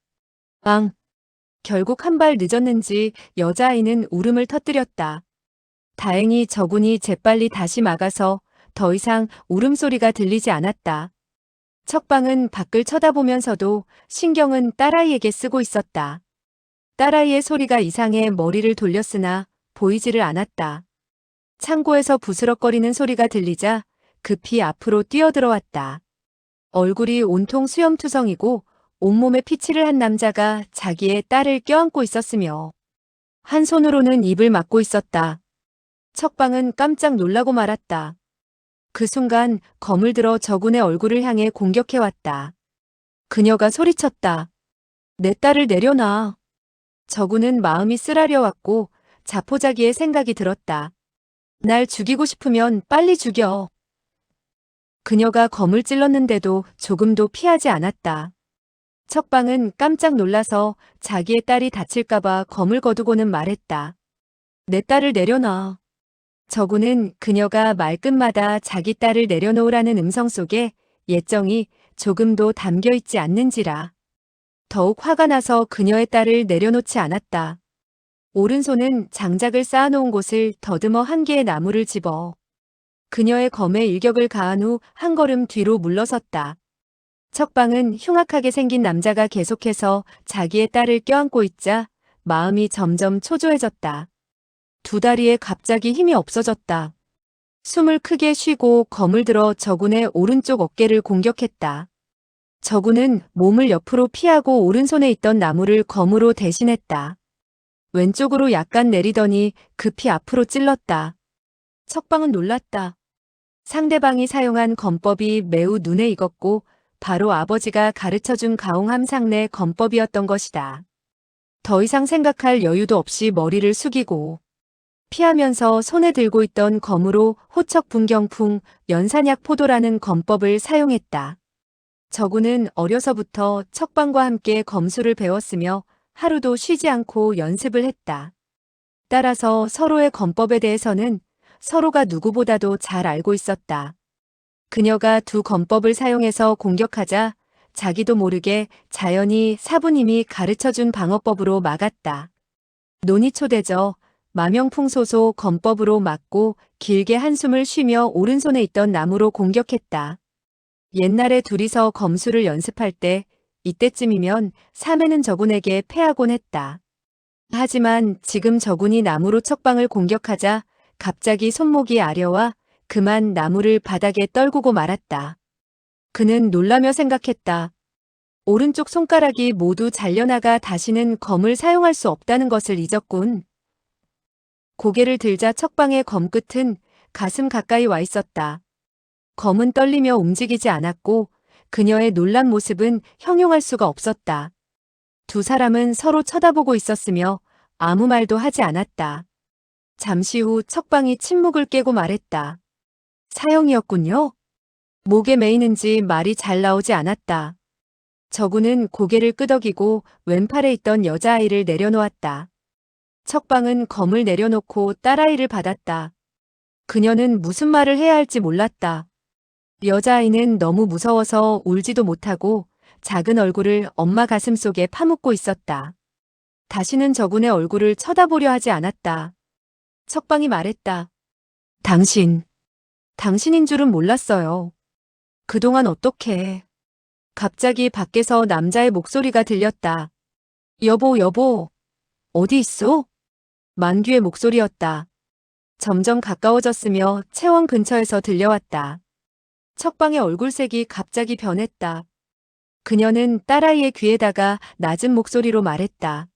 앙! 결국 한 발 늦었는지 여자아이는 울음을 터뜨렸다. 다행히 저군이 재빨리 다시 막아서 더 이상 울음소리가 들리지 않았다. 척방은 밖을 쳐다보면서도 신경은 딸아이에게 쓰고 있었다. 딸아이의 소리가 이상해 머리를 돌렸으나 보이지를 않았다. 창고에서 부스럭거리는 소리가 들리자 급히 앞으로 뛰어들어왔다. 얼굴이 온통 수염투성이고 온몸에 피칠을 한 남자가 자기의 딸을 껴안고 있었으며 한 손으로는 입을 막고 있었다. 척방은 깜짝 놀라고 말았다. 그 순간 검을 들어 저군의 얼굴을 향해 공격해왔다. 그녀가 소리쳤다. 내 딸을 내려놔. 저군은 마음이 쓰라려왔고 자포자기의 생각이 들었다. 날 죽이고 싶으면 빨리 죽여. 그녀가 검을 찔렀는데도 조금도 피하지 않았다. 척방은 깜짝 놀라서 자기의 딸이 다칠까봐 검을 거두고는 말했다. 내 딸을 내려놔. 저군은 그녀가 말끝마다 자기 딸을 내려놓으라는 음성 속에 예정이 조금도 담겨있지 않는지라. 더욱 화가 나서 그녀의 딸을 내려놓지 않았다. 오른손은 장작을 쌓아놓은 곳을 더듬어 한 개의 나무를 집어 그녀의 검에 일격을 가한 후 한 걸음 뒤로 물러섰다. 척방은 흉악하게 생긴 남자가 계속해서 자기의 딸을 껴안고 있자 마음이 점점 초조해졌다. 두 다리에 갑자기 힘이 없어졌다. 숨을 크게 쉬고 검을 들어 저군의 오른쪽 어깨를 공격했다. 저군은 몸을 옆으로 피하고 오른손에 있던 나무를 검으로 대신했다. 왼쪽으로 약간 내리더니 급히 앞으로 찔렀다. 척방은 놀랐다. 상대방이 사용한 검법이 매우 눈에 익었고 바로 아버지가 가르쳐준 가홍함 상내 검법이었던 것이다. 더 이상 생각할 여유도 없이 머리를 숙이고 피하면서 손에 들고 있던 검으로 호척 분경풍 연산약 포도라는 검법을 사용했다. 저군은 어려서부터 척방과 함께 검술을 배웠으며 하루도 쉬지 않고 연습을 했다. 따라서 서로의 검법에 대해서는 서로가 누구보다도 잘 알고 있었다. 그녀가 두 검법을 사용해서 공격하자 자기도 모르게 자연히 사부님이 가르쳐준 방어법으로 막았다. 논이 초대져 마명풍소소 검법으로 막고 길게 한숨을 쉬며 오른손에 있던 나무로 공격했다. 옛날에 둘이서 검술을 연습할 때 이때쯤이면 삼해는 저군에게 패하곤 했다. 하지만 지금 저군이 나무로 척방을 공격하자 갑자기 손목이 아려와 그만 나무를 바닥에 떨구고 말았다. 그는 놀라며 생각했다. 오른쪽 손가락이 모두 잘려나가 다시는 검을 사용할 수 없다는 것을 잊었군. 고개를 들자 척방의 검끝은 가슴 가까이 와 있었다. 검은 떨리며 움직이지 않았고 그녀의 놀란 모습은 형용할 수가 없었다. 두 사람은 서로 쳐다보고 있었으며 아무 말도 하지 않았다. 잠시 후 척방이 침묵을 깨고 말했다. 사형이었군요. 목에 메이는지 말이 잘 나오지 않았다. 저군은 고개를 끄덕이고 왼팔에 있던 여자아이를 내려놓았다. 척방은 검을 내려놓고 딸아이를 받았다. 그녀는 무슨 말을 해야 할지 몰랐다. 여자아이는 너무 무서워서 울지도 못하고 작은 얼굴을 엄마 가슴 속에 파묻고 있었다. 다시는 저군의 얼굴을 쳐다보려 하지 않았다. 척방이 말했다. 당신인 줄은 몰랐어요. 그동안 어떻게. 갑자기 밖에서 남자의 목소리가 들렸다. 여보, 어디 있어? 만규의 목소리였다. 점점 가까워졌으며 채원 근처에서 들려왔다. 척방의 얼굴색이 갑자기 변했다. 그녀는 딸아이의 귀에다가 낮은 목소리로 말했다.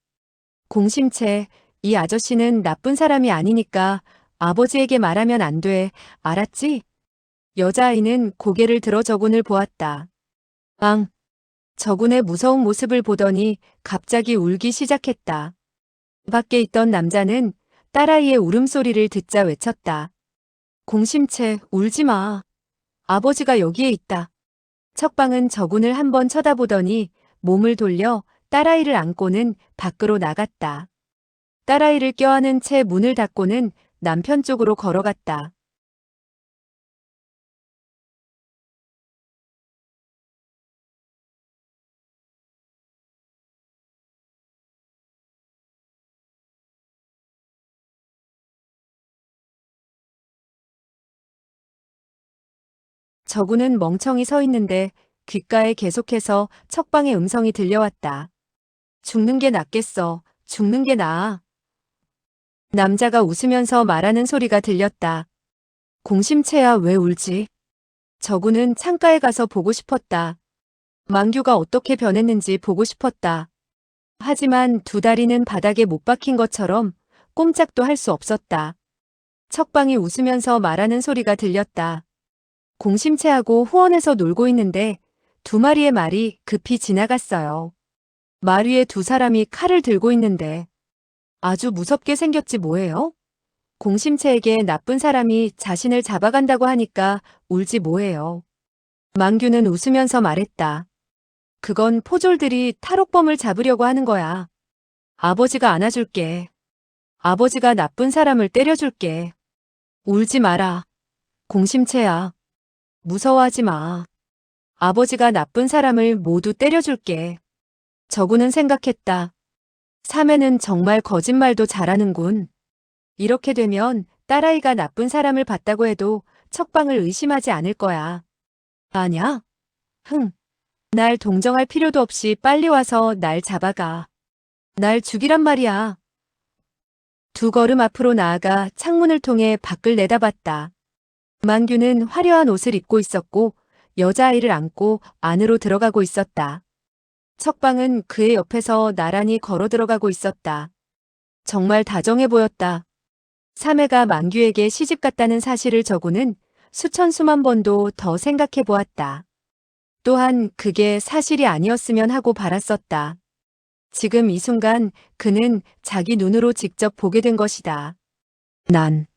공심채, 이 아저씨는 나쁜 사람이 아니니까 아버지에게 말하면 안 돼, 알았지? 여자아이는 고개를 들어 저군을 보았다. 저군의 무서운 모습을 보더니 갑자기 울기 시작했다. 밖에 있던 남자는 딸아이의 울음소리를 듣자 외쳤다. 공심채, 울지 마. 아버지가 여기에 있다. 척방은 저군을 한번 쳐다보더니 몸을 돌려 딸아이를 안고는 밖으로 나갔다. 딸아이를 껴안은 채 문을 닫고는 남편 쪽으로 걸어갔다. 저군은 멍청이 서 있는데 귓가에 계속해서 척방의 음성이 들려왔다. 죽는 게 낫겠어. 죽는 게 나아. 남자가 웃으면서 말하는 소리가 들렸다. 공심채야 왜 울지? 저군은 창가에 가서 보고 싶었다. 만규가 어떻게 변했는지 보고 싶었다. 하지만 두 다리는 바닥에 못 박힌 것처럼 꼼짝도 할 수 없었다. 척방이 웃으면서 말하는 소리가 들렸다. 공심채하고 후원에서 놀고 있는데 두 마리의 말이 급히 지나갔어요. 말 위에 두 사람이 칼을 들고 있는데 아주 무섭게 생겼지 뭐예요? 공심채에게 나쁜 사람이 자신을 잡아간다고 하니까 울지 뭐예요. 망규는 웃으면서 말했다. 그건 포졸들이 탈옥범을 잡으려고 하는 거야. 아버지가 안아줄게. 아버지가 나쁜 사람을 때려줄게. 울지 마라. 공심채야. 무서워하지 마. 아버지가 나쁜 사람을 모두 때려줄게. 저구는 생각했다. 사매는 정말 거짓말도 잘하는군. 이렇게 되면 딸아이가 나쁜 사람을 봤다고 해도 척방을 의심하지 않을 거야. 아냐? 날 동정할 필요도 없이 빨리 와서 날 잡아가. 날 죽이란 말이야. 두 걸음 앞으로 나아가 창문을 통해 밖을 내다봤다. 만규는 화려한 옷을 입고 있었고 여자아이를 안고 안으로 들어가고 있었다. 척방은 그의 옆에서 나란히 걸어 들어가고 있었다. 정말 다정해 보였다. 사매가 만규에게 시집갔다는 사실을 저구는 수천 수만 번도 더 생각해 보았다. 또한 그게 사실이 아니었으면 하고 바랐었다. 지금 이 순간 그는 자기 눈으로 직접 보게 된 것이다. 난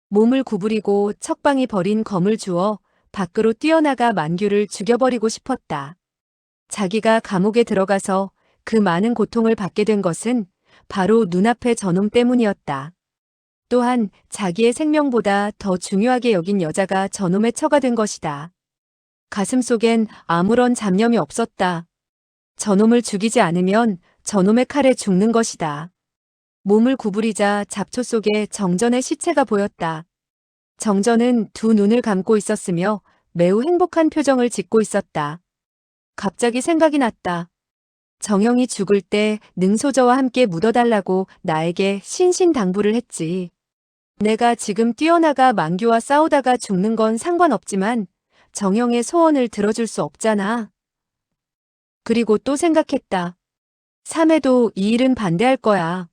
몸을 구부리고 척방이 버린 검을 주워 밖으로 뛰어나가 만규를 죽여버리고 싶었다. 자기가 감옥에 들어가서 그 많은 고통을 받게 된 것은 바로 눈앞의 저놈 때문이었다. 또한 자기의 생명보다 더 중요하게 여긴 여자가 저놈의 처가 된 것이다. 가슴속엔 아무런 잡념이 없었다. 저놈을 죽이지 않으면 저놈의 칼에 죽는 것이다. 몸을 구부리자 잡초 속에 정전의 시체가 보였다. 정전은 두 눈을 감고 있었으며 매우 행복한 표정을 짓고 있었다. 갑자기 생각이 났다. 정영이 죽을 때 능소저와 함께 묻어달라고 나에게 신신당부를 했지. 내가 지금 뛰어나가 만규와 싸우다가 죽는 건 상관없지만 정영의 소원을 들어줄 수 없잖아. 그리고 또 생각했다. 삼해도 이 일은 반대할 거야.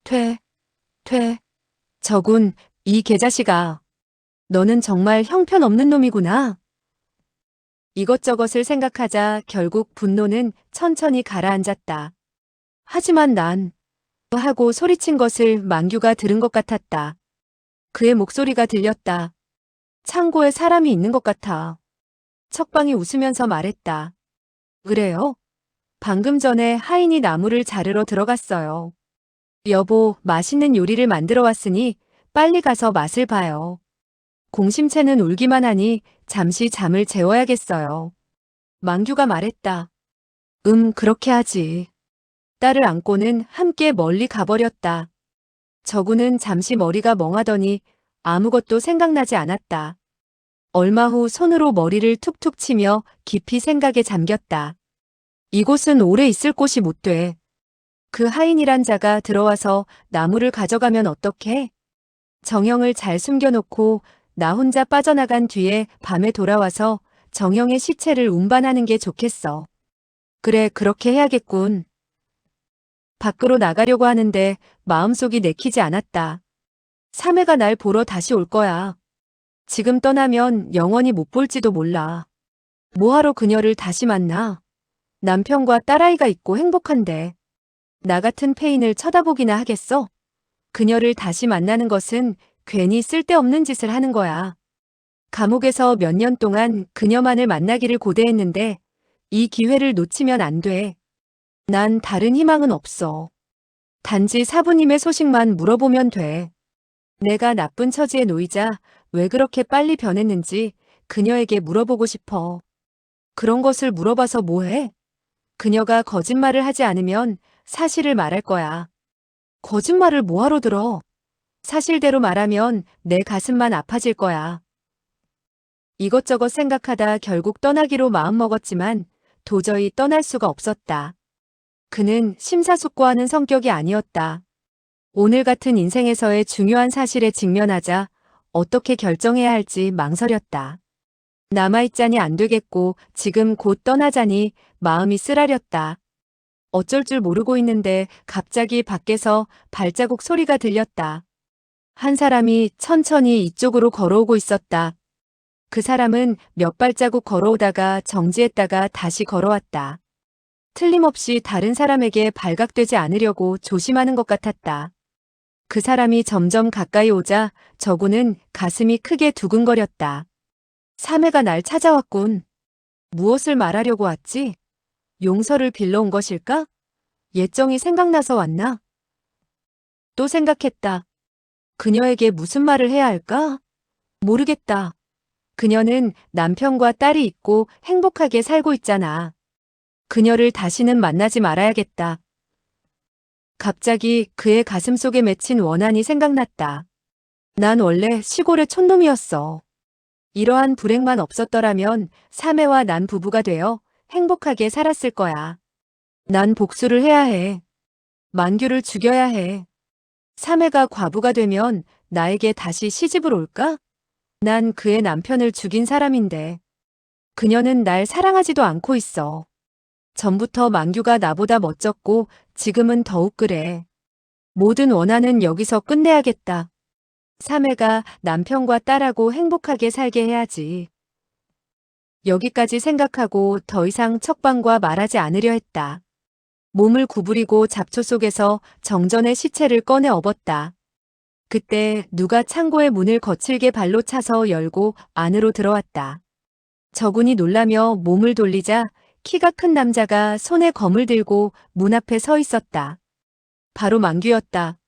퇴. 저군, 이 개자식아. 너는 정말 형편없는 놈이구나. 이것저것을 생각하자 결국 분노는 천천히 가라앉았다. 하지만 난 하고 소리친 것을 만규가 들은 것 같았다. 그의 목소리가 들렸다. 창고에 사람이 있는 것 같아. 척방이 웃으면서 말했다. 그래요? 방금 전에 하인이 나무를 자르러 들어갔어요. 여보, 맛있는 요리를 만들어 왔으니 빨리 가서 맛을 봐요. 공심채는 울기만 하니 잠시 잠을 재워야겠어요. 만규가 말했다. 그렇게 하지. 딸을 안고는 함께 멀리 가버렸다. 저구는 잠시 머리가 멍하더니 아무것도 생각나지 않았다. 얼마 후 손으로 머리를 툭툭 치며 깊이 생각에 잠겼다. 이곳은 오래 있을 곳이 못 돼. 그 하인이란 자가 들어와서 나무를 가져가면 어떡해? 정영을 잘 숨겨놓고 나 혼자 빠져나간 뒤에 밤에 돌아와서 정영의 시체를 운반하는 게 좋겠어. 그래, 그렇게 해야겠군. 밖으로 나가려고 하는데 마음속이 내키지 않았다. 사매가 날 보러 다시 올 거야. 지금 떠나면 영원히 못 볼지도 몰라. 뭐하러 그녀를 다시 만나? 남편과 딸아이가 있고 행복한데. 나 같은 페인을 쳐다보기나 하겠어? 그녀를 다시 만나는 것은 괜히 쓸데없는 짓을 하는 거야. 감옥에서 몇 년 동안 그녀만을 만나기를 고대했는데 이 기회를 놓치면 안 돼. 난 다른 희망은 없어. 단지 사부님의 소식만 물어보면 돼. 내가 나쁜 처지에 놓이자 왜 그렇게 빨리 변했는지 그녀에게 물어보고 싶어. 그런 것을 물어봐서 뭐해? 그녀가 거짓말을 하지 않으면 사실을 말할 거야. 거짓말을 뭐하러 들어? 사실대로 말하면 내 가슴만 아파질 거야. 이것저것 생각하다 결국 떠나기로 마음먹었지만 도저히 떠날 수가 없었다. 그는 심사숙고하는 성격이 아니었다. 오늘 같은 인생에서의 중요한 사실에 직면하자 어떻게 결정해야 할지 망설였다. 남아있자니 안 되겠고 지금 곧 떠나자니 마음이 쓰라렸다. 어쩔 줄 모르고 있는데 갑자기 밖에서 발자국 소리가 들렸다. 한 사람이 천천히 이쪽으로 걸어오고 있었다. 그 사람은 몇 발자국 걸어오다가 정지했다가 다시 걸어왔다. 틀림없이 다른 사람에게 발각되지 않으려고 조심하는 것 같았다. 그 사람이 점점 가까이 오자 저구는 가슴이 크게 두근거렸다. 사매가 날 찾아왔군. 무엇을 말하려고 왔지? 용서를 빌러 온 것일까? 예정이 생각나서 왔나? 또 생각했다. 그녀에게 무슨 말을 해야 할까? 모르겠다. 그녀는 남편과 딸이 있고 행복하게 살고 있잖아. 그녀를 다시는 만나지 말아야겠다. 갑자기 그의 가슴속에 맺힌 원한이 생각났다. 난 원래 시골의 촌놈이었어. 이러한 불행만 없었더라면 사매와 난 부부가 되어 행복하게 살았을 거야. 난 복수를 해야 해. 만규를 죽여야 해. 사매가 과부가 되면 나에게 다시 시집을 올까? 난 그의 남편을 죽인 사람인데. 그녀는 날 사랑하지도 않고 있어. 전부터 만규가 나보다 멋졌고 지금은 더욱 그래. 모든 원한은 여기서 끝내야겠다. 사매가 남편과 딸하고 행복하게 살게 해야지. 여기까지 생각하고 더 이상 척방과 말하지 않으려 했다. 몸을 구부리고 잡초 속에서 정전의 시체를 꺼내 업었다. 그때 누가 창고의 문을 거칠게 발로 차서 열고 안으로 들어왔다. 저군이 놀라며 몸을 돌리자 키가 큰 남자가 손에 검을 들고 문 앞에 서 있었다. 바로 만규였다.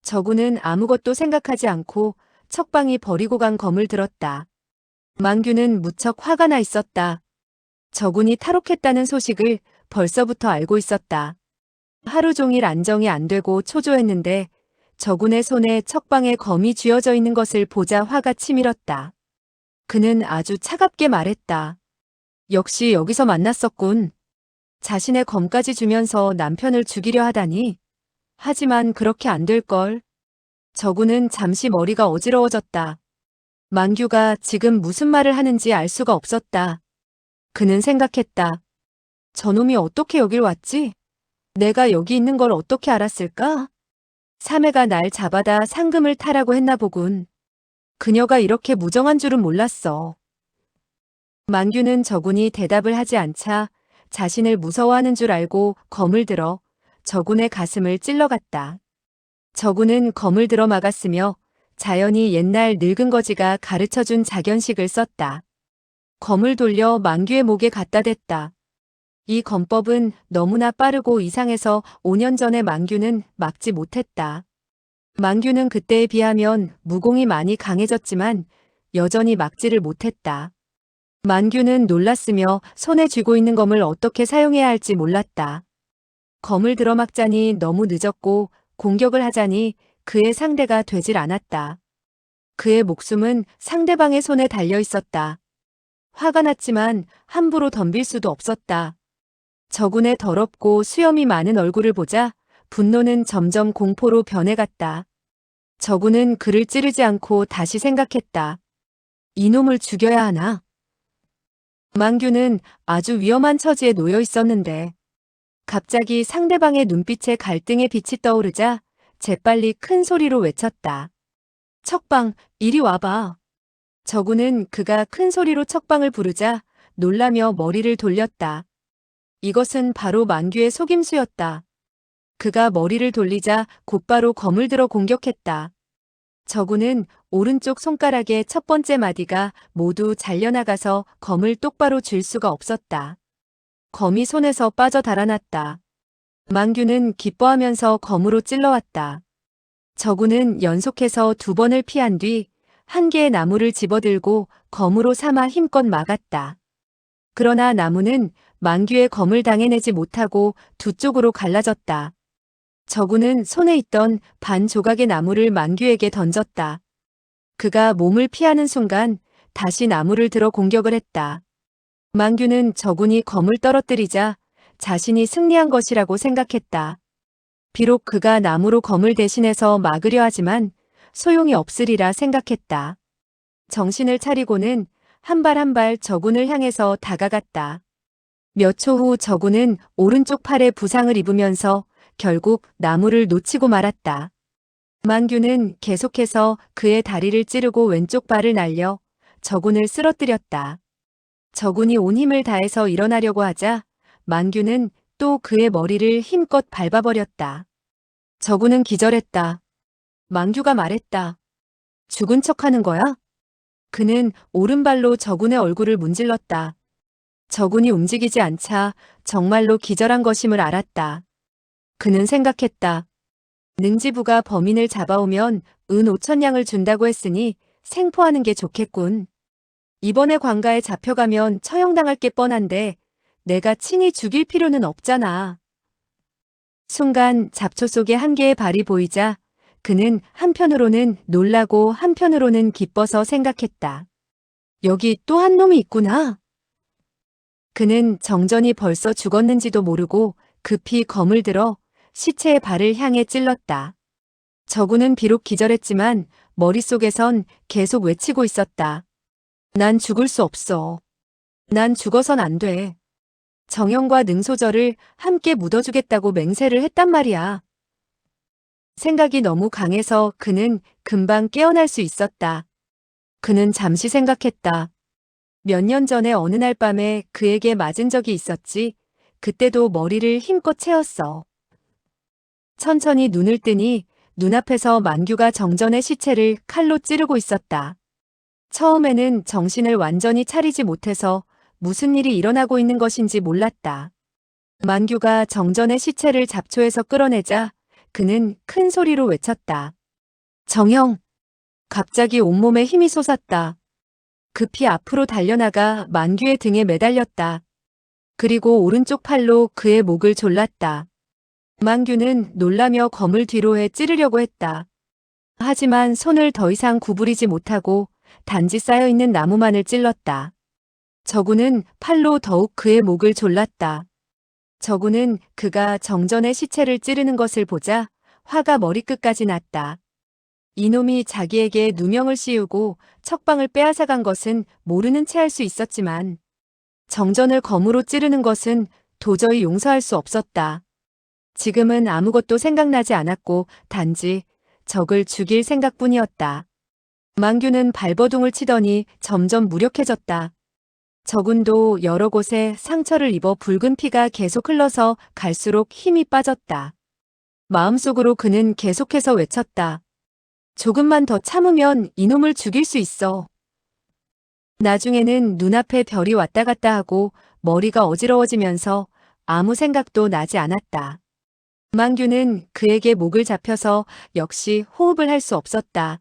저군은 아무것도 생각하지 않고 척방이 버리고 간 검을 들었다. 만규는 무척 화가 나 있었다. 저군이 탈옥했다는 소식을 벌써부터 알고 있었다. 하루 종일 안정이 안 되고 초조했는데 저군의 손에 척방에 검이 쥐어져 있는 것을 보자 화가 치밀었다. 그는 아주 차갑게 말했다. 역시 여기서 만났었군. 자신의 검까지 주면서 남편을 죽이려 하다니. 하지만 그렇게 안 될걸. 저군은 잠시 머리가 어지러워졌다. 만규가 지금 무슨 말을 하는지 알 수가 없었다. 그는 생각했다. 저놈이 어떻게 여길 왔지? 내가 여기 있는 걸 어떻게 알았을까? 사매가 날 잡아다 상금을 타라고 했나 보군. 그녀가 이렇게 무정한 줄은 몰랐어. 만규는 저군이 대답을 하지 않자 자신을 무서워하는 줄 알고 검을 들어 저군의 가슴을 찔러갔다. 저군은 검을 들어 막았으며 자연히 옛날 늙은 거지가 가르쳐준 작연식을 썼다. 검을 돌려 만규의 목에 갖다 댔다. 이 검법은 너무나 빠르고 이상해서 5년 전에 만규는 막지 못했다. 만규는 그때에 비하면 무공이 많이 강해졌지만 여전히 막지를 못했다. 만규는 놀랐으며 손에 쥐고 있는 검을 어떻게 사용해야 할지 몰랐다. 검을 들어막자니 너무 늦었고 공격을 하자니 그의 상대가 되질 않았다. 그의 목숨은 상대방의 손에 달려 있었다. 화가 났지만 함부로 덤빌 수도 없었다. 저군의 더럽고 수염이 많은 얼굴을 보자 분노는 점점 공포로 변해갔다. 저군은 그를 찌르지 않고 다시 생각했다. 이놈을 죽여야 하나? 만규는 아주 위험한 처지에 놓여 있었는데 갑자기 상대방의 눈빛에 갈등의 빛이 떠오르자 재빨리 큰 소리로 외쳤다. 척방, 이리 와봐. 저군은 그가 큰 소리로 척방을 부르자 놀라며 머리를 돌렸다. 이것은 바로 만규의 속임수였다. 그가 머리를 돌리자 곧바로 검을 들어 공격했다. 저군은 오른쪽 손가락의 첫 번째 마디가 모두 잘려나가서 검을 똑바로 쥘 수가 없었다. 검이 손에서 빠져 달아났다. 만규는 기뻐하면서 검으로 찔러왔다. 저군은 연속해서 2번을 피한 뒤 한 개의 나무를 집어들고 검으로 삼아 힘껏 막았다. 그러나 나무는 만규의 검을 당해내지 못하고 두 쪽으로 갈라졌다. 저군은 손에 있던 반 조각의 나무를 만규에게 던졌다. 그가 몸을 피하는 순간 다시 나무를 들어 공격을 했다. 만규는 저군이 검을 떨어뜨리자 자신이 승리한 것이라고 생각했다. 비록 그가 나무로 검을 대신해서 막으려 하지만 소용이 없으리라 생각했다. 정신을 차리고는 한 발 한 발 저군을 향해서 다가갔다. 몇 초 후 저구는 오른쪽 팔에 부상을 입으면서 결국 나무를 놓치고 말았다. 만규는 계속해서 그의 다리를 찌르고 왼쪽 발을 날려 저군을 쓰러뜨렸다. 저군이 온 힘을 다해서 일어나려고 하자 만규는 또 그의 머리를 힘껏 밟아버렸다. 저군은 기절했다. 만규가 말했다. 죽은 척하는 거야? 그는 오른발로 저군의 얼굴을 문질렀다. 저군이 움직이지 않자 정말로 기절한 것임을 알았다. 그는 생각했다. 능지부가 범인을 잡아오면 은 5천냥을 준다고 했으니 생포하는 게 좋겠군. 이번에 관가에 잡혀가면 처형당할 게 뻔한데 내가 친히 죽일 필요는 없잖아. 순간 잡초 속에 한 개의 발이 보이자 그는 한편으로는 놀라고 한편으로는 기뻐서 생각했다. 여기 또 한 놈이 있구나. 그는 정전이 벌써 죽었는지도 모르고 급히 검을 들어 시체의 발을 향해 찔렀다. 저구는 비록 기절했지만 머릿속에선 계속 외치고 있었다. 난 죽을 수 없어. 난 죽어선 안 돼. 정형과 능소절을 함께 묻어주겠다고 맹세를 했단 말이야. 생각이 너무 강해서 그는 금방 깨어날 수 있었다. 그는 잠시 생각했다. 몇 년 전에 어느 날 밤에 그에게 맞은 적이 있었지. 그때도 머리를 힘껏 채웠어. 천천히 눈을 뜨니 눈앞에서 만규가 정전의 시체를 칼로 찌르고 있었다. 처음에는 정신을 완전히 차리지 못해서 무슨 일이 일어나고 있는 것인지 몰랐다. 만규가 정전의 시체를 잡초에서 끌어내자 그는 큰 소리로 외쳤다. 정형! 갑자기 온몸에 힘이 솟았다. 급히 앞으로 달려나가 만규의 등에 매달렸다. 그리고 오른쪽 팔로 그의 목을 졸랐다. 만규는 놀라며 검을 뒤로해 찌르려고 했다. 하지만 손을 더 이상 구부리지 못하고 단지 쌓여있는 나무만을 찔렀다. 저구는 팔로 더욱 그의 목을 졸랐다. 저구는 그가 정전의 시체를 찌르는 것을 보자 화가 머리끝까지 났다. 이놈이 자기에게 누명을 씌우고 척방을 빼앗아간 것은 모르는 채 할 수 있었지만 정전을 검으로 찌르는 것은 도저히 용서할 수 없었다. 지금은 아무것도 생각나지 않았고 단지 적을 죽일 생각뿐이었다. 만규는 발버둥을 치더니 점점 무력해졌다. 저군도 여러 곳에 상처를 입어 붉은 피가 계속 흘러서 갈수록 힘이 빠졌다. 마음속으로 그는 계속해서 외쳤다. 조금만 더 참으면 이놈을 죽일 수 있어. 나중에는 눈앞에 별이 왔다 갔다 하고 머리가 어지러워지면서 아무 생각도 나지 않았다. 만규는 그에게 목을 잡혀서 역시 호흡을 할 수 없었다.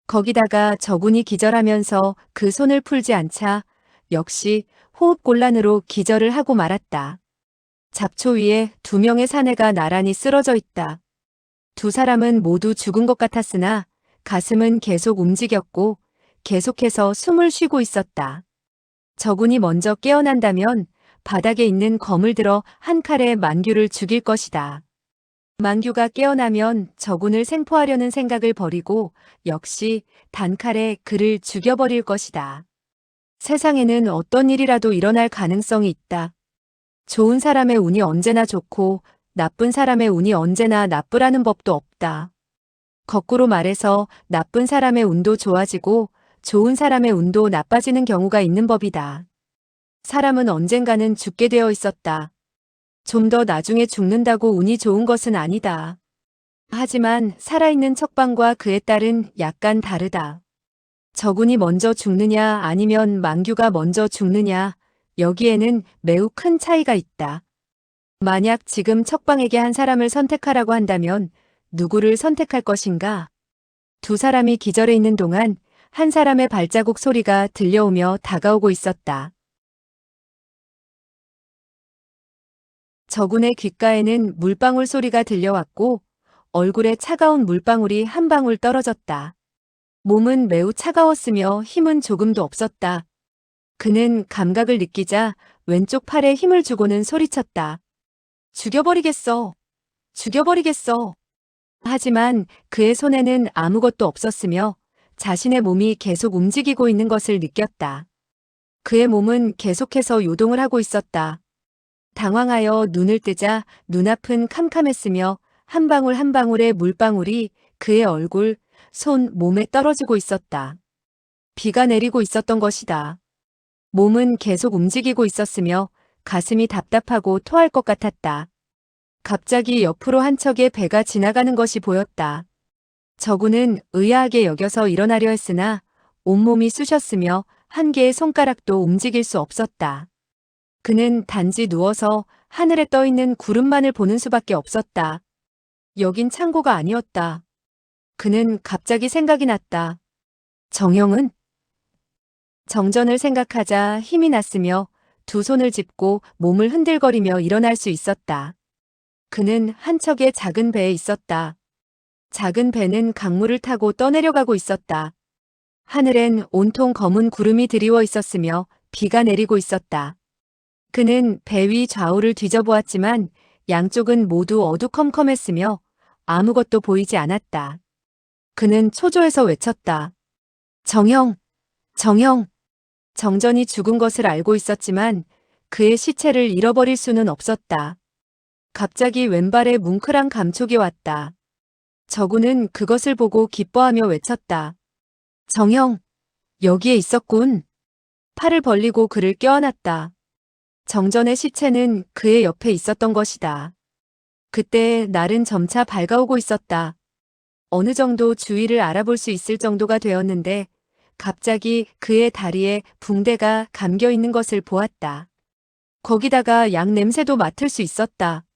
거기다가 저군이 기절하면서 그 손을 풀지 않자 역시 호흡곤란으로 기절을 하고 말았다. 잡초 위에 2명의 사내가 나란히 쓰러져 있다. 두 사람은 모두 죽은 것 같았으나 가슴은 계속 움직였고 계속해서 숨을 쉬고 있었다. 저군이 먼저 깨어난다면 바닥에 있는 검을 들어 한 칼에 만규를 죽일 것이다. 만규가 깨어나면 저군을 생포하려는 생각을 버리고 역시 단칼에 그를 죽여버릴 것이다. 세상에는 어떤 일이라도 일어날 가능성이 있다. 좋은 사람의 운이 언제나 좋고 나쁜 사람의 운이 언제나 나쁘라는 법도 없다. 거꾸로 말해서 나쁜 사람의 운도 좋아지고 좋은 사람의 운도 나빠지는 경우가 있는 법이다. 사람은 언젠가는 죽게 되어 있었다. 좀 더 나중에 죽는다고 운이 좋은 것은 아니다. 하지만 살아있는 척방과 그의 딸은 약간 다르다. 저군이 먼저 죽느냐 아니면 만규가 먼저 죽느냐 여기에는 매우 큰 차이가 있다. 만약 지금 척방에게 한 사람을 선택하라고 한다면 누구를 선택할 것인가? 두 사람이 기절해 있는 동안 한 사람의 발자국 소리가 들려오며 다가오고 있었다. 저군의 귓가에는 물방울 소리가 들려왔고 얼굴에 차가운 물방울이 한 방울 떨어졌다. 몸은 매우 차가웠으며 힘은 조금도 없었다. 그는 감각을 느끼자 왼쪽 팔에 힘을 주고는 소리쳤다. 죽여버리겠어. 죽여버리겠어. 하지만 그의 손에는 아무것도 없었으며 자신의 몸이 계속 움직이고 있는 것을 느꼈다. 그의 몸은 계속해서 요동을 하고 있었다. 당황하여 눈을 뜨자 눈앞은 캄캄했으며 한 방울 한 방울의 물방울이 그의 얼굴, 손, 몸에 떨어지고 있었다. 비가 내리고 있었던 것이다. 몸은 계속 움직이고 있었으며 가슴이 답답하고 토할 것 같았다. 갑자기 옆으로 한 척의 배가 지나가는 것이 보였다. 저구는 의아하게 여겨서 일어나려 했으나 온몸이 쑤셨으며 한 개의 손가락도 움직일 수 없었다. 그는 단지 누워서 하늘에 떠있는 구름만을 보는 수밖에 없었다. 여긴 창고가 아니었다. 그는 갑자기 생각이 났다. 정형은? 정전을 생각하자 힘이 났으며 두 손을 짚고 몸을 흔들거리며 일어날 수 있었다. 그는 한 척의 작은 배에 있었다. 작은 배는 강물을 타고 떠내려가고 있었다. 하늘엔 온통 검은 구름이 드리워 있었으며 비가 내리고 있었다. 그는 배 위 좌우를 뒤져보았지만 양쪽은 모두 어두컴컴했으며 아무것도 보이지 않았다. 그는 초조해서 외쳤다. 정형, 정형. 정전이 죽은 것을 알고 있었지만 그의 시체를 잃어버릴 수는 없었다. 갑자기 왼발에 뭉클한 감촉이 왔다. 저구는 그것을 보고 기뻐하며 외쳤다. 정형, 여기에 있었군. 팔을 벌리고 그를 껴안았다. 정전의 시체는 그의 옆에 있었던 것이다. 그때 날은 점차 밝아오고 있었다. 어느 정도 주위를 알아볼 수 있을 정도가 되었는데 갑자기 그의 다리에 붕대가 감겨 있는 것을 보았다. 거기다가 약 냄새도 맡을 수 있었다.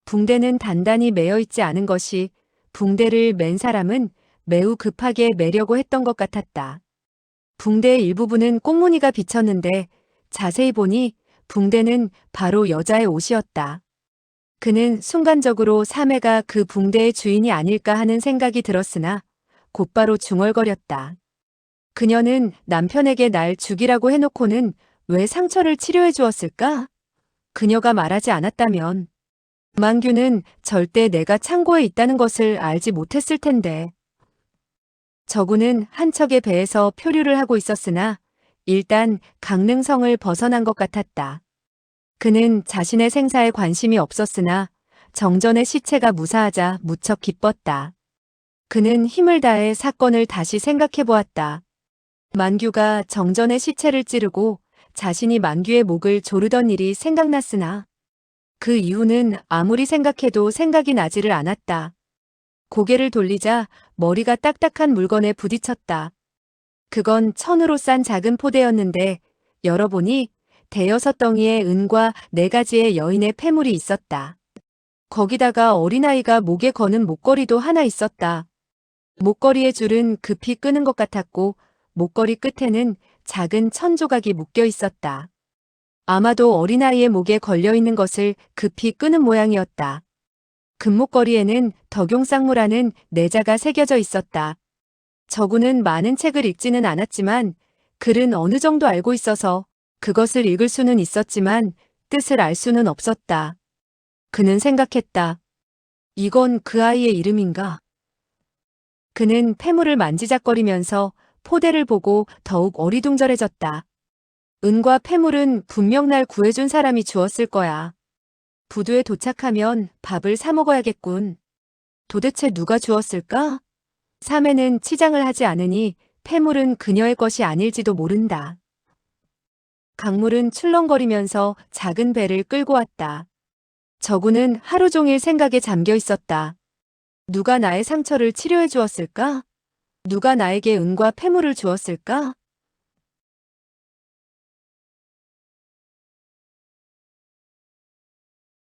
붕대는 단단히 매여 있지 않은 것이 붕대를 맨 사람은 매우 급하게 매려고 했던 것 같았다. 붕대의 일부분은 꽁무니가 비쳤는데 자세히 보니 붕대는 바로 여자의 옷이었다. 그는 순간적으로 사매가 그 붕대의 주인이 아닐까 하는 생각이 들었으나 곧바로 중얼거렸다. 그녀는 남편에게 날 죽이라고 해놓고는 왜 상처를 치료해 주었을까? 그녀가 말하지 않았다면 만규는 절대 내가 창고에 있다는 것을 알지 못했을 텐데. 저구는 한 척의 배에서 표류를 하고 있었으나 일단 강릉성을 벗어난 것 같았다. 그는 자신의 생사에 관심이 없었으나 정전의 시체가 무사하자 무척 기뻤다. 그는 힘을 다해 사건을 다시 생각해 보았다. 만규가 정전의 시체를 찌르고 자신이 만규의 목을 조르던 일이 생각났으나 그 이후는 아무리 생각해도 생각이 나지를 않았다. 고개를 돌리자 머리가 딱딱한 물건에 부딪혔다. 그건 천으로 싼 작은 포대였는데 열어보니 대여섯 덩이의 은과 4가지의 여인의 폐물이 있었다. 거기다가 어린아이가 목에 거는 목걸이도 하나 있었다. 목걸이의 줄은 급히 끄는 것 같았고 목걸이 끝에는 작은 천 조각이 묶여 있었다. 아마도 어린아이의 목에 걸려있는 것을 급히 끄는 모양이었다. 금목걸이에는 덕용쌍무라는 내자가 새겨져 있었다. 저구는 많은 책을 읽지는 않았지만 글은 어느 정도 알고 있어서 그것을 읽을 수는 있었지만 뜻을 알 수는 없었다. 그는 생각했다. 이건 그 아이의 이름인가? 그는 폐물을 만지작거리면서 포대를 보고 더욱 어리둥절해졌다. 은과 폐물은 분명 날 구해준 사람이 주었을 거야. 부두에 도착하면 밥을 사 먹어야겠군. 도대체 누가 주었을까? 사매는 치장을 하지 않으니 폐물은 그녀의 것이 아닐지도 모른다. 강물은 출렁거리면서 작은 배를 끌고 왔다. 저구는 하루 종일 생각에 잠겨 있었다. 누가 나의 상처를 치료해 주었을까? 누가 나에게 은과 폐물을 주었을까?